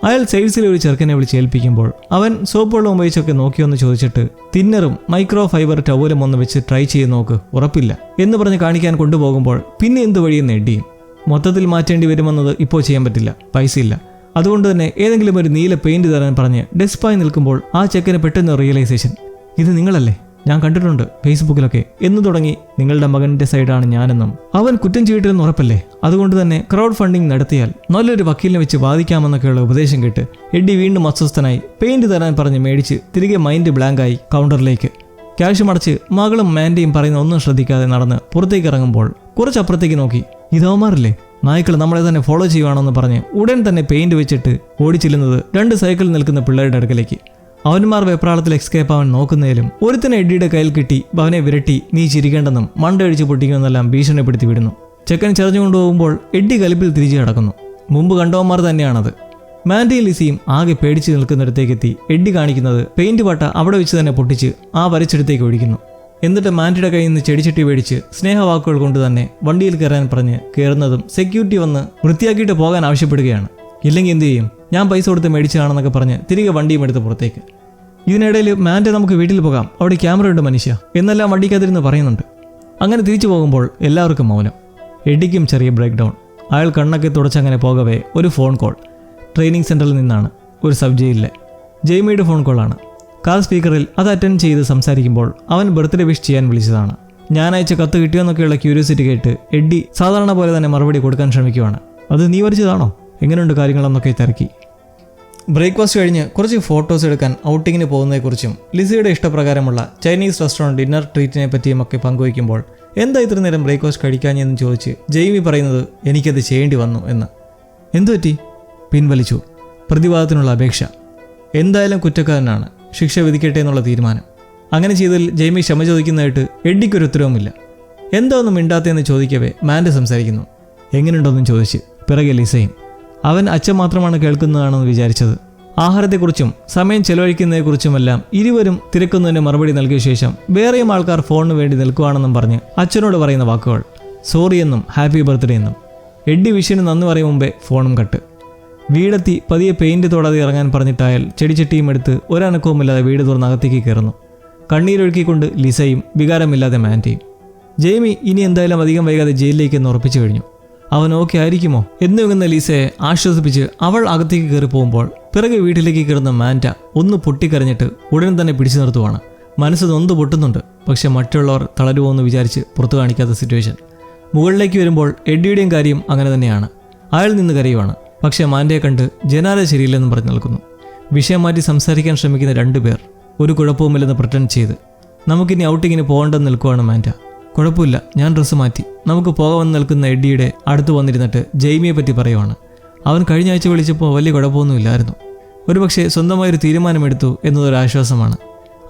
അയാൾ സെയിൽസിലെ ഒരു ചെറുക്കനെ വിളിച്ച് ഏൽപ്പിക്കുമ്പോൾ അവൻ സോപ്പ് വെള്ളം ഉപയോഗിച്ചൊക്കെ നോക്കിയൊന്ന് ചോദിച്ചിട്ട് തിന്നറും മൈക്രോ ഫൈബർ ടവലും ഒന്ന് വെച്ച് ട്രൈ ചെയ്ത് നോക്ക്, ഉറപ്പില്ല എന്ന് പറഞ്ഞ് കാണിക്കാൻ കൊണ്ടുപോകുമ്പോൾ പിന്നെ എന്ത് വഴിയെന്ന് എഡ്ഡിയും. മൊത്തത്തിൽ മാറ്റേണ്ടി വരുമെന്നത് ഇപ്പോൾ ചെയ്യാൻ പറ്റില്ല, പൈസയില്ല. അതുകൊണ്ട് തന്നെ ഏതെങ്കിലും ഒരു നീല പെയിന്റ് തരാൻ പറഞ്ഞ് ഡെസ്പായി നിൽക്കുമ്പോൾ ആ ചെക്കന് പെട്ടെന്ന് റിയലൈസേഷൻ, ഇത് നിങ്ങളല്ലേ, ഞാൻ കണ്ടിട്ടുണ്ട് ഫേസ്ബുക്കിലൊക്കെ എന്ന് തുടങ്ങി. നിങ്ങളുടെ മകന്റെ സൈഡാണ് ഞാനെന്നും അവൻ കുറ്റം ചെയ്തിട്ടെന്ന് ഉറപ്പല്ലേ, അതുകൊണ്ട് തന്നെ ക്രൗഡ് ഫണ്ടിങ് നടത്തിയാൽ നല്ലൊരു വക്കീലിനെ വെച്ച് വാദിക്കാമെന്നൊക്കെയുള്ള ഉപദേശം കേട്ട് എഡ്ഡി വീണ്ടും അസ്വസ്ഥനായി പെയിന്റ് തരാൻ പറഞ്ഞ് മേടിച്ച് തിരികെ മൈൻഡ് ബ്ലാങ്കായി കൗണ്ടറിലേക്ക് ക്യാഷ് മടച്ച് മകളും മാൻഡിയും പറയുന്ന ഒന്നും ശ്രദ്ധിക്കാതെ നടന്ന് പുറത്തേക്ക് ഇറങ്ങുമ്പോൾ കുറച്ചപ്പുറത്തേക്ക് നോക്കി, ഇതവന്മാരില്ലേ നായ്ക്കൾ നമ്മളെ തന്നെ ഫോളോ ചെയ്യുവാണെന്ന് പറഞ്ഞ് ഉടൻ തന്നെ പെയിന്റ് വെച്ചിട്ട് ഓടിച്ചില്ലുന്നത് 2 സൈക്കിൾ നിൽക്കുന്ന പിള്ളേരുടെ അടുക്കലേക്ക്. അവന്മാർ വെപ്രാളത്തിൽ എക്സ്കേപ്പ് ആവാൻ നോക്കുന്നതിലും ഒരുത്തനെ എഡ്ഡിയുടെ കയ്യിൽ കിട്ടി അവനെ വിരട്ടി നീ ചിരിക്കേണ്ടെന്നും മണ്ടയടിച്ച് പൊട്ടിക്കുമെന്നെല്ലാം ഭീഷണിപ്പെടുത്തി വിടുന്നു. ചെക്കൻ ചെറിഞ്ഞുകൊണ്ടുപോകുമ്പോൾ എഡ്ഡി കലിപ്പിൽ തിരിച്ചു കിടക്കുന്നു. മുമ്പ് കണ്ടവന്മാർ തന്നെയാണത്. മാൻഡിയും ലിസിയും ആകെ പേടിച്ച് നിൽക്കുന്നിടത്തേക്കെത്തി എഡ്ഡി കാണിക്കുന്നത് പെയിന്റ് പട്ട അവിടെ വെച്ച് തന്നെ പൊട്ടിച്ച് ആ വരച്ചെടുത്തേക്ക് ഒഴിക്കുന്നു. എന്നിട്ട് മാൻഡിയുടെ കയ്യിൽ നിന്ന് ചെടിച്ചട്ടി മേടിച്ച് സ്നേഹവാക്കുകൾ കൊണ്ട് തന്നെ വണ്ടിയിൽ കയറാൻ പറഞ്ഞ് കയറുന്നതും സെക്യൂരിറ്റി വന്ന് വൃത്തിയാക്കിയിട്ട് പോകാൻ ആവശ്യപ്പെടുകയാണ്. ഇല്ലെങ്കിൽ എന്ത് ചെയ്യും, ഞാൻ പൈസ കൊടുത്ത് മേടിച്ചതാണെന്നൊക്കെ പറഞ്ഞ് തിരികെ വണ്ടിയും എടുത്ത് പുറത്തേക്ക്. ഇതിനിടയിൽ മാൻഡെ നമുക്ക് വീട്ടിൽ പോകാം, അവിടെ ക്യാമറ ഉണ്ട് മനുഷ്യ എന്നെല്ലാം വണ്ടിക്കതിരുന്ന് പറയുന്നുണ്ട്. അങ്ങനെ തിരിച്ചു പോകുമ്പോൾ എല്ലാവർക്കും മൗനം. എഡ്ഡിക്കും ചെറിയ ബ്രേക്ക് ഡൗൺ. അയാൾ കണ്ണൊക്കെ തുടച്ചങ്ങനെ പോകവേ ഒരു ഫോൺ കോൾ. ട്രെയിനിങ് സെൻറ്ററിൽ നിന്നാണ്, ഒരു സബ് ജയിലിലെ ജെയ്മിയുടെ ഫോൺ കോളാണ്. കാർ സ്പീക്കറിൽ അത് അറ്റൻഡ് ചെയ്ത് സംസാരിക്കുമ്പോൾ അവൻ ബർത്ത്ഡേ വിഷ് ചെയ്യാൻ വിളിച്ചതാണ്. ഞാൻ അയച്ച കത്ത് കിട്ടിയോന്നൊക്കെയുള്ള ക്യൂരിയോസിറ്റി കേട്ട് എഡ്ഡി സാധാരണ പോലെ തന്നെ മറുപടി കൊടുക്കാൻ ശ്രമിക്കുവാണ്. അത് നീ വരച്ചതാണോ, എങ്ങനെയുണ്ട് കാര്യങ്ങളെന്നൊക്കെ തിരക്കി. ബ്രേക്ക്ഫാസ്റ്റ് കഴിഞ്ഞ് കുറച്ച് ഫോട്ടോസ് എടുക്കാൻ ഔട്ടിങ്ങിന് പോകുന്നതിനെക്കുറിച്ചും ലിസിയുടെ ഇഷ്ടപ്രകാരമുള്ള ചൈനീസ് റെസ്റ്റോറൻറ്റ് ഡിന്നർ ട്രീറ്റിനെ പറ്റിയും ഒക്കെ പങ്കുവയ്ക്കുമ്പോൾ എന്താ ഇത്ര നേരം ബ്രേക്ക്ഫാസ്റ്റ് കഴിക്കാഞ്ഞെന്ന് ചോദിച്ച് ജെയ്മി പറയുന്നത് എനിക്കത് ചെയ്യേണ്ടി വന്നു എന്ന്. എന്തുപറ്റി? പിൻവലിച്ചു പ്രതിവാദത്തിനുള്ള അപേക്ഷ. എന്തായാലും കുറ്റക്കാരനാണ്, ശിക്ഷ വിധിക്കട്ടെ എന്നുള്ള തീരുമാനം. അങ്ങനെ ചെയ്തതിൽ ജെയ്മി ക്ഷമ ചോദിക്കുന്നതായിട്ട് എഡ്ഡിക്കൊരു ഉത്തരവുമില്ല. എന്താ ഒന്നും മിണ്ടാത്തതെന്ന് ചോദിക്കവേ മാൻഡ് സംസാരിക്കുന്നു. എങ്ങനെയുണ്ടോന്നും ചോദിച്ച് പിറകെ ലിസയും. അവൻ അച്ഛൻ മാത്രമാണ് കേൾക്കുന്നതാണെന്ന് വിചാരിച്ചത്. ആഹാരത്തെക്കുറിച്ചും സമയം ചെലവഴിക്കുന്നതിനെക്കുറിച്ചുമെല്ലാം ഇരുവരും തിരക്കുന്നതിന് മറുപടി നൽകിയ ശേഷം വേറെയും ആൾക്കാർ ഫോണിന് വേണ്ടി നിൽക്കുകയാണെന്നും പറഞ്ഞ് അച്ഛനോട് പറയുന്ന വാക്കുകൾ സോറി എന്നും ഹാപ്പി ബർത്ത്ഡേ എന്നും. എഡ്ഡി വിഷയന് നന്ദി പറയും മുമ്പേ ഫോണും കട്ട്. വീടെത്തി പതിയെ പെയിന്റ് തൊടാതെ ഇറങ്ങാൻ പറഞ്ഞിട്ടായാൽ ചെടിച്ചട്ടിയും എടുത്ത് ഒരനക്കവുമില്ലാതെ വീട് തുറന്ന് അകത്തേക്ക് കയറുന്നു. കണ്ണീരൊഴുക്കിക്കൊണ്ട് ലിസയും വികാരമില്ലാതെ മാൻഡിയും. ജെയ്മി ഇനി എന്തായാലും അധികം വൈകാതെ ജയിലിലേക്ക് എന്ന് ഉറപ്പിച്ചു കഴിഞ്ഞു. അവൻ ഓക്കെ ആയിരിക്കുമോ എന്നുവെന്ന ലീസയെ ആശ്വസിപ്പിച്ച് അവൾ അകത്തേക്ക് കയറി പോകുമ്പോൾ പിറകെ വീട്ടിലേക്ക് കയറുന്ന മാൻഡ ഒന്ന് പൊട്ടിക്കരഞ്ഞിട്ട് ഉടൻ തന്നെ പിടിച്ചു നിർത്തുവാണ്. മനസ്സ് നൊന്ത് പൊട്ടുന്നുണ്ട്, പക്ഷെ മറ്റുള്ളവർ തളരുമോ എന്ന് വിചാരിച്ച് പുറത്തു കാണിക്കാത്ത സിറ്റുവേഷൻ. മുകളിലേക്ക് വരുമ്പോൾ എഡ്ഡിയുടെയും കാര്യം അങ്ങനെ തന്നെയാണ്. അയാൾ നിന്ന് കരയുവാണ്. പക്ഷേ മാൻഡയെ കണ്ട് ജനാല ശരിയില്ലെന്നും പറഞ്ഞു നിൽക്കുന്നു. വിഷയം മാറ്റി സംസാരിക്കാൻ ശ്രമിക്കുന്ന 2 പേർ ഒരു കുഴപ്പവുമില്ലെന്ന് പ്രിറ്റൻഡ് ചെയ്ത് നമുക്കിനി ഔട്ടിങ്ങിന് പോകേണ്ടെന്ന് നിൽക്കുവാണ് മാൻഡ. കുഴപ്പമില്ല, ഞാൻ ഡ്രസ്സ് മാറ്റി, നമുക്ക് പോകാമെന്ന് നിൽക്കുന്ന എഡ്ഡിയുടെ അടുത്ത് വന്നിരുന്നിട്ട് ജെയ്മിയെ പറ്റി പറയുവാണ്. അവൻ കഴിഞ്ഞ ആഴ്ച വിളിച്ചപ്പോൾ വലിയ കുഴപ്പമൊന്നുമില്ലായിരുന്നു, ഒരുപക്ഷെ സ്വന്തമായൊരു തീരുമാനമെടുത്തു എന്നതൊരാശ്വാസമാണ്.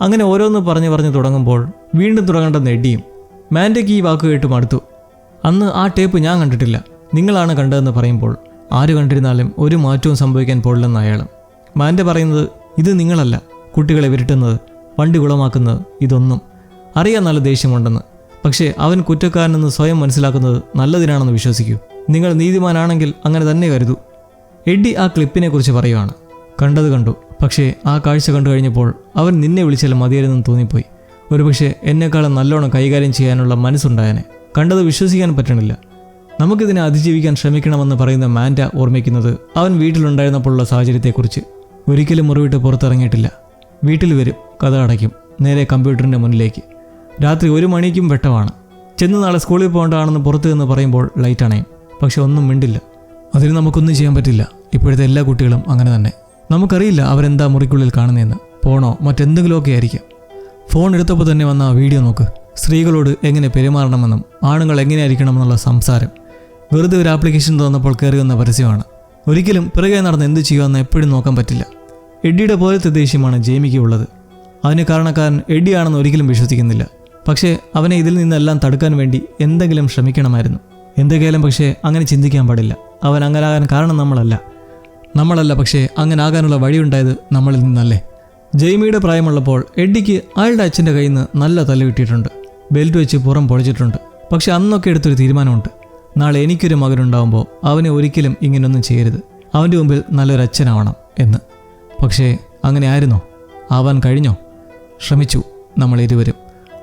അങ്ങനെ ഓരോന്ന് പറഞ്ഞു തുടങ്ങുമ്പോൾ വീണ്ടും തുടങ്ങേണ്ടെന്ന് എഡ്ഡിയും. മാൻഡയ്ക്ക് ഈ വാക്ക് കേട്ട് മടുത്തു. അന്ന് ആ ടേപ്പ് ഞാൻ കണ്ടിട്ടില്ല, നിങ്ങളാണ് കണ്ടതെന്ന് പറയുമ്പോൾ ആര് കണ്ടിരുന്നാലും ഒരു മാറ്റവും സംഭവിക്കാൻ പോടില്ലെന്ന് അയാളും. മാൻഡ പറയുന്നത് ഇത് നിങ്ങളല്ല കുട്ടികളെ വിരട്ടുന്നത്, വണ്ടി കുളമാക്കുന്നത്, ഇതൊന്നും അറിയാൻ നല്ല ദേഷ്യമുണ്ടെന്ന്. പക്ഷേ അവൻ കുറ്റക്കാരനെന്ന് സ്വയം മനസ്സിലാക്കുന്നത് നല്ലതിനാണെന്ന് വിശ്വസിക്കൂ. നിങ്ങൾ നീതിമാനാണെങ്കിൽ അങ്ങനെ തന്നെ കരുതൂ. എഡ്ഡി ആ ക്ലിപ്പിനെ കുറിച്ച് പറയുവാണ്. കണ്ടത് കണ്ടു, പക്ഷേ ആ കാഴ്ച കണ്ടു കഴിഞ്ഞപ്പോൾ അവൻ നിന്നെ വിളിച്ചാൽ മതിയായിരുന്നെന്ന് തോന്നിപ്പോയി. ഒരുപക്ഷെ എന്നെക്കാളും നല്ലോണം കൈകാര്യം ചെയ്യാനുള്ള മനസ്സുണ്ടായനെ. കണ്ടത് വിശ്വസിക്കാൻ പറ്റണില്ല. നമുക്കിതിനെ അതിജീവിക്കാൻ ശ്രമിക്കണമെന്ന് പറയുന്ന മാൻഡ ഓർമ്മിക്കുന്നത് അവൻ വീട്ടിലുണ്ടായിരുന്നപ്പോഴുള്ള സാഹചര്യത്തെക്കുറിച്ച്. ഒരിക്കലും മുറിവിട്ട് പുറത്തിറങ്ങിയിട്ടില്ല. വീട്ടിൽ വരും, കഥ അടയ്ക്കും, നേരെ കമ്പ്യൂട്ടറിൻ്റെ മുന്നിലേക്ക്. രാത്രി 1 മണിക്കും വെട്ടമാണ്. ചെന്ന് നാളെ സ്കൂളിൽ പോകേണ്ടതാണെന്ന് പുറത്ത് നിന്ന് പറയുമ്പോൾ ലൈറ്റ് അണയും. പക്ഷെ ഒന്നും മിണ്ടില്ല. അതിന് നമുക്കൊന്നും ചെയ്യാൻ പറ്റില്ല. ഇപ്പോഴത്തെ എല്ലാ കുട്ടികളും അങ്ങനെ തന്നെ. നമുക്കറിയില്ല അവരെന്താ മുറിക്കുള്ളിൽ കാണുന്നതെന്ന്. പോണോ മറ്റെന്തെങ്കിലുമൊക്കെ ആയിരിക്കാം. ഫോൺ എടുത്തപ്പോൾ തന്നെ വന്ന ആ വീഡിയോ നോക്ക്. സ്ത്രീകളോട് എങ്ങനെ പെരുമാറണമെന്നും ആണുങ്ങൾ എങ്ങനെയായിരിക്കണമെന്നുള്ള സംസാരം. വെറുതെ ഒരു ആപ്ലിക്കേഷൻ തന്നപ്പോൾ കയറി വന്ന പരസ്യമാണ്. ഒരിക്കലും പിറകെ നടന്ന് എന്ത് ചെയ്യുമെന്ന് എപ്പോഴും നോക്കാൻ പറ്റില്ല. എഡ്ഡിയുടെ പോലത്തെ ദേഷ്യമാണ് ജെയ്മിക്ക് ഉള്ളത്. അതിന് കാരണക്കാരൻ എഡ്ഡിയാണെന്ന് ഒരിക്കലും വിശ്വസിക്കുന്നില്ല. പക്ഷേ അവനെ ഇതിൽ നിന്നെല്ലാം തടുക്കാൻ വേണ്ടി എന്തെങ്കിലും ശ്രമിക്കണമായിരുന്നു. എന്തെങ്കിലും പക്ഷേ അങ്ങനെ ചിന്തിക്കാൻ പാടില്ല. അവൻ അങ്ങനാകാൻ കാരണം നമ്മളല്ല, പക്ഷേ അങ്ങനെ ആകാനുള്ള വഴിയുണ്ടായത് നമ്മളിൽ നിന്നല്ലേ. ജെയ്മിയുടെ പ്രായമുള്ളപ്പോൾ എഡ്ഡിക്ക് അയാളുടെ അച്ഛൻ്റെ കയ്യിൽ നിന്ന് നല്ല തല്ല് കിട്ടിയിട്ടുണ്ട്. ബെൽറ്റ് വെച്ച് പുറം പൊളിച്ചിട്ടുണ്ട്. പക്ഷെ അന്നൊക്കെ എടുത്തൊരു തീരുമാനമുണ്ട്. നാളെ എനിക്കൊരു മകനുണ്ടാവുമ്പോൾ അവനെ ഒരിക്കലും ഇങ്ങനെയൊന്നും ചെയ്യരുത്. അവൻ്റെ മുമ്പിൽ നല്ലൊരു അച്ഛനാവണം എന്ന്. പക്ഷേ അങ്ങനെ ആയിരുന്നോ? ആവാൻ കഴിഞ്ഞോ? ശ്രമിച്ചു നമ്മൾ ഇരുവരും.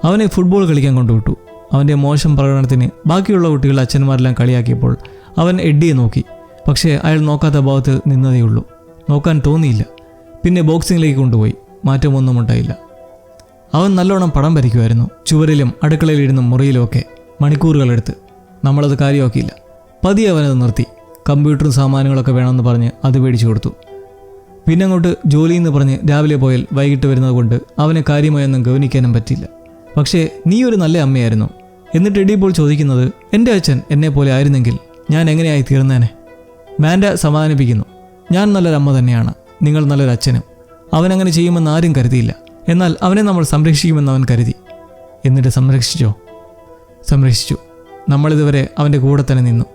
അവനെ ഫുട്ബോൾ കളിക്കാൻ കൊണ്ടുവിട്ടു. അവൻ്റെ മോശം പ്രകടനത്തിന് ബാക്കിയുള്ള കുട്ടികൾ അച്ഛന്മാരെല്ലാം കളിയാക്കിയപ്പോൾ അവൻ എഡ്ഡിയെ നോക്കി. പക്ഷേ അയാൾ നോക്കാത്ത ഭാവത്തിൽ നിന്നതേയുള്ളൂ. നോക്കാൻ തോന്നിയില്ല. പിന്നെ ബോക്സിങ്ങിലേക്ക് കൊണ്ടുപോയി. മാറ്റമൊന്നും ഉണ്ടായില്ല. അവൻ നല്ലോണം പടം വരയ്ക്കുമായിരുന്നു. ചുവരിലും അടുക്കളയിലിരുന്നും മുറിയിലുമൊക്കെ മണിക്കൂറുകളെടുത്ത്. നമ്മളത് കാര്യമാക്കിയില്ല. പതിയെ അവനത് നിർത്തി. കമ്പ്യൂട്ടറും സാമാനങ്ങളൊക്കെ വേണമെന്ന് പറഞ്ഞ് അത് മേടിച്ചു കൊടുത്തു. പിന്നെ അങ്ങോട്ട് ജോലിയെന്ന് പറഞ്ഞ് രാവിലെ പോയാൽ വൈകിട്ട് വരുന്നത് കൊണ്ട് അവനെ കാര്യമായൊന്നും ഗവനിക്കാനും പറ്റില്ല. പക്ഷേ നീ ഒരു നല്ല അമ്മയായിരുന്നു. എന്നിട്ട് എഡ്ഡി ഇപ്പോൾ ചോദിക്കുന്നത്, എൻ്റെ അച്ഛൻ എന്നെപ്പോലെ ആയിരുന്നെങ്കിൽ ഞാൻ എങ്ങനെയായി തീർന്നേനെ? മാൻഡ സമാധാനിപ്പിക്കുന്നു. ഞാൻ നല്ലൊരമ്മ തന്നെയാണ്. നിങ്ങൾ നല്ലൊരു അച്ഛനും. അവനങ്ങനെ ചെയ്യുമെന്ന് ആരും കരുതിയില്ല. എന്നാൽ അവനെ നമ്മൾ സംരക്ഷിക്കുമെന്ന് അവൻ കരുതി. എന്നിട്ട് സംരക്ഷിച്ചു. നമ്മളിതുവരെ അവൻ്റെ കൂടെ തന്നെ നിന്നു.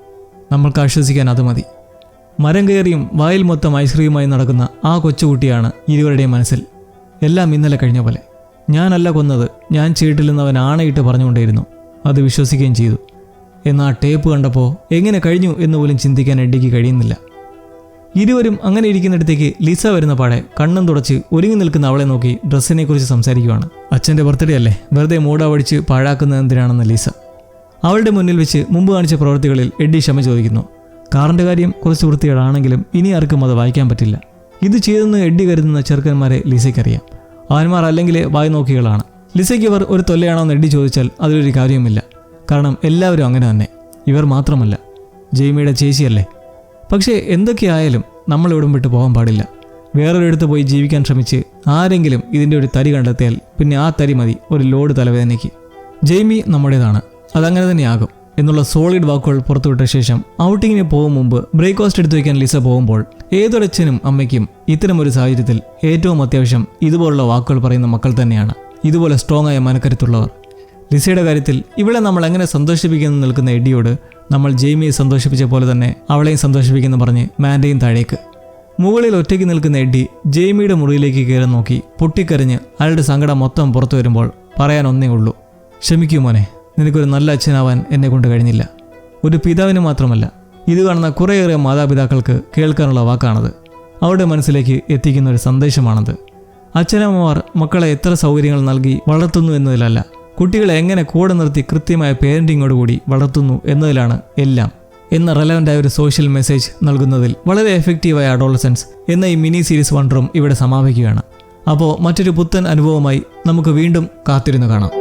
നമ്മൾക്ക് ആശ്വസിക്കാൻ അത് മതി. മരം കയറിയും വായിൽ മൊത്തം ഐസ്ക്രീമുമായി നടക്കുന്ന ആ കൊച്ചുകുട്ടിയാണ് ഇരുവരുടെയും മനസ്സിൽ. എല്ലാം ഇന്നലെ കഴിഞ്ഞ പോലെ. ഞാനല്ല കൊന്നത്, ഞാൻ ചെയ്തിട്ടില്ലെന്ന് അവൻ ആണയിട്ട് പറഞ്ഞുകൊണ്ടേയിരുന്നു. അത് വിശ്വസിക്കുകയും ചെയ്തു. എന്നാൽ ആ ടേപ്പ് കണ്ടപ്പോൾ എങ്ങനെ കഴിഞ്ഞു എന്ന് പോലും ചിന്തിക്കാൻ എഡ്ഡിക്ക് കഴിയുന്നില്ല. ഇരുവരും അങ്ങനെ ഇരിക്കുന്നിടത്തേക്ക് ലിസ വരുന്ന പാടെ കണ്ണും തുടച്ച് ഒരുങ്ങി നിൽക്കുന്ന അവളെ നോക്കി ഡ്രസ്സിനെക്കുറിച്ച് സംസാരിക്കുകയാണ്. അച്ഛൻ്റെ ബർത്ത്ഡേ അല്ലേ, വെറുതെ മൂടാവടിച്ച് പാഴാക്കുന്നത് എന്തിനാണെന്ന് ലിസ. അവളുടെ മുന്നിൽ വെച്ച് മുമ്പ് കാണിച്ച പ്രവൃത്തികളിൽ എഡ്ഡി ക്ഷമ ചോദിക്കുന്നു. കാറിൻ്റെ കാര്യം കുറച്ച് വൃത്തികേടാണെങ്കിലും ഇനി ആർക്കും അത് വായിക്കാൻ പറ്റില്ല. ഇത് ചെയ്തെന്ന് എഡ്ഡി കരുതുന്ന ചെറുക്കന്മാരെ ലിസയ്ക്കറിയാം. അവന്മാർ അല്ലെങ്കിൽ വായി നോക്കികളാണ്. ലിസയ്ക്ക് ഇവർ ഒരു തൊല്ലയാണോന്ന് എഡ്ഡി ചോദിച്ചാൽ അതിലൊരു കാര്യവുമില്ല. കാരണം എല്ലാവരും അങ്ങനെ തന്നെ. ഇവർ മാത്രമല്ല, ജെയ്മിയുടെ ചേച്ചിയല്ലേ. പക്ഷേ എന്തൊക്കെയായാലും നമ്മൾ ഇവിടം വിട്ട് പോകാൻ പാടില്ല. വേറൊരിടത്ത് പോയി ജീവിക്കാൻ ശ്രമിച്ച് ആരെങ്കിലും ഇതിൻ്റെ ഒരു തരി കണ്ടെത്തിയാൽ പിന്നെ ആ തരി മതി ഒരു ലോഡ് തലവേദനയ്ക്ക്. ജെയ്മി നമ്മുടേതാണ്, അതങ്ങനെ തന്നെയാകും എന്നുള്ള സോളിഡ് വാക്കുകൾ പുറത്തുവിട്ട ശേഷം ഔട്ടിങ്ങിന് പോകും മുമ്പ് ബ്രേക്ക്ഫാസ്റ്റ് എടുത്തു വയ്ക്കാൻ ലിസ പോകുമ്പോൾ ഏതൊരച്ഛനും അമ്മയ്ക്കും ഇത്തരമൊരു സാഹചര്യത്തിൽ ഏറ്റവും അത്യാവശ്യം ഇതുപോലുള്ള വാക്കുകൾ പറയുന്ന മക്കൾ തന്നെയാണ്. ഇതുപോലെ സ്ട്രോങ് ആയ മനക്കരുത്തുള്ളവർ. ലിസയുടെ കാര്യത്തിൽ ഇവളെ നമ്മൾ എങ്ങനെ സന്തോഷിപ്പിക്കുന്നു നിൽക്കുന്ന എഡ്ഡിയോട് നമ്മൾ ജെയ്മിയെ സന്തോഷിപ്പിച്ച പോലെ തന്നെ അവളെയും സന്തോഷിപ്പിക്കുന്നു പറഞ്ഞ് മാൻഡയും താഴേക്ക്. മുകളിൽ ഒറ്റയ്ക്ക് നിൽക്കുന്ന എഡ്ഡി ജെയ്മിയുടെ മുറിയിലേക്ക് കയറി നോക്കി പൊട്ടിക്കരഞ്ഞ് അയാളുടെ സങ്കടം മൊത്തം പുറത്തു വരുമ്പോൾ പറയാൻ ഒന്നേ ഉള്ളൂ, ക്ഷമിക്കൂ മോനെ, നിനക്കൊരു നല്ല അച്ഛനാവാൻ എന്നെ കൊണ്ട് കഴിഞ്ഞില്ല. ഒരു പിതാവിന് മാത്രമല്ല, ഇത് കാണുന്ന കുറേയേറെ മാതാപിതാക്കൾക്ക് കേൾക്കാനുള്ള വാക്കാണത്. അവരുടെ മനസ്സിലേക്ക് എത്തിക്കുന്ന ഒരു സന്ദേശമാണത്. അച്ഛനമ്മമാർ മക്കളെ എത്ര സൗകര്യങ്ങൾ നൽകി വളർത്തുന്നു എന്നതിലല്ല, കുട്ടികളെ എങ്ങനെ കൂടെ നിർത്തി കൃത്യമായ പേരൻറ്റിങ്ങോടുകൂടി വളർത്തുന്നു എന്നതിലാണ് എല്ലാം എന്ന റെലവൻ്റായ ഒരു സോഷ്യൽ മെസ്സേജ് നൽകുന്നതിൽ വളരെ എഫക്റ്റീവായ അഡോളസൻസ് എന്ന ഈ മിനി സീരീസ് വണ്ടറും ഇവിടെ സമാപിക്കുകയാണ്. അപ്പോൾ മറ്റൊരു പുത്തൻ അനുഭവമായി നമുക്ക് വീണ്ടും കാത്തിരുന്ന് കാണാം.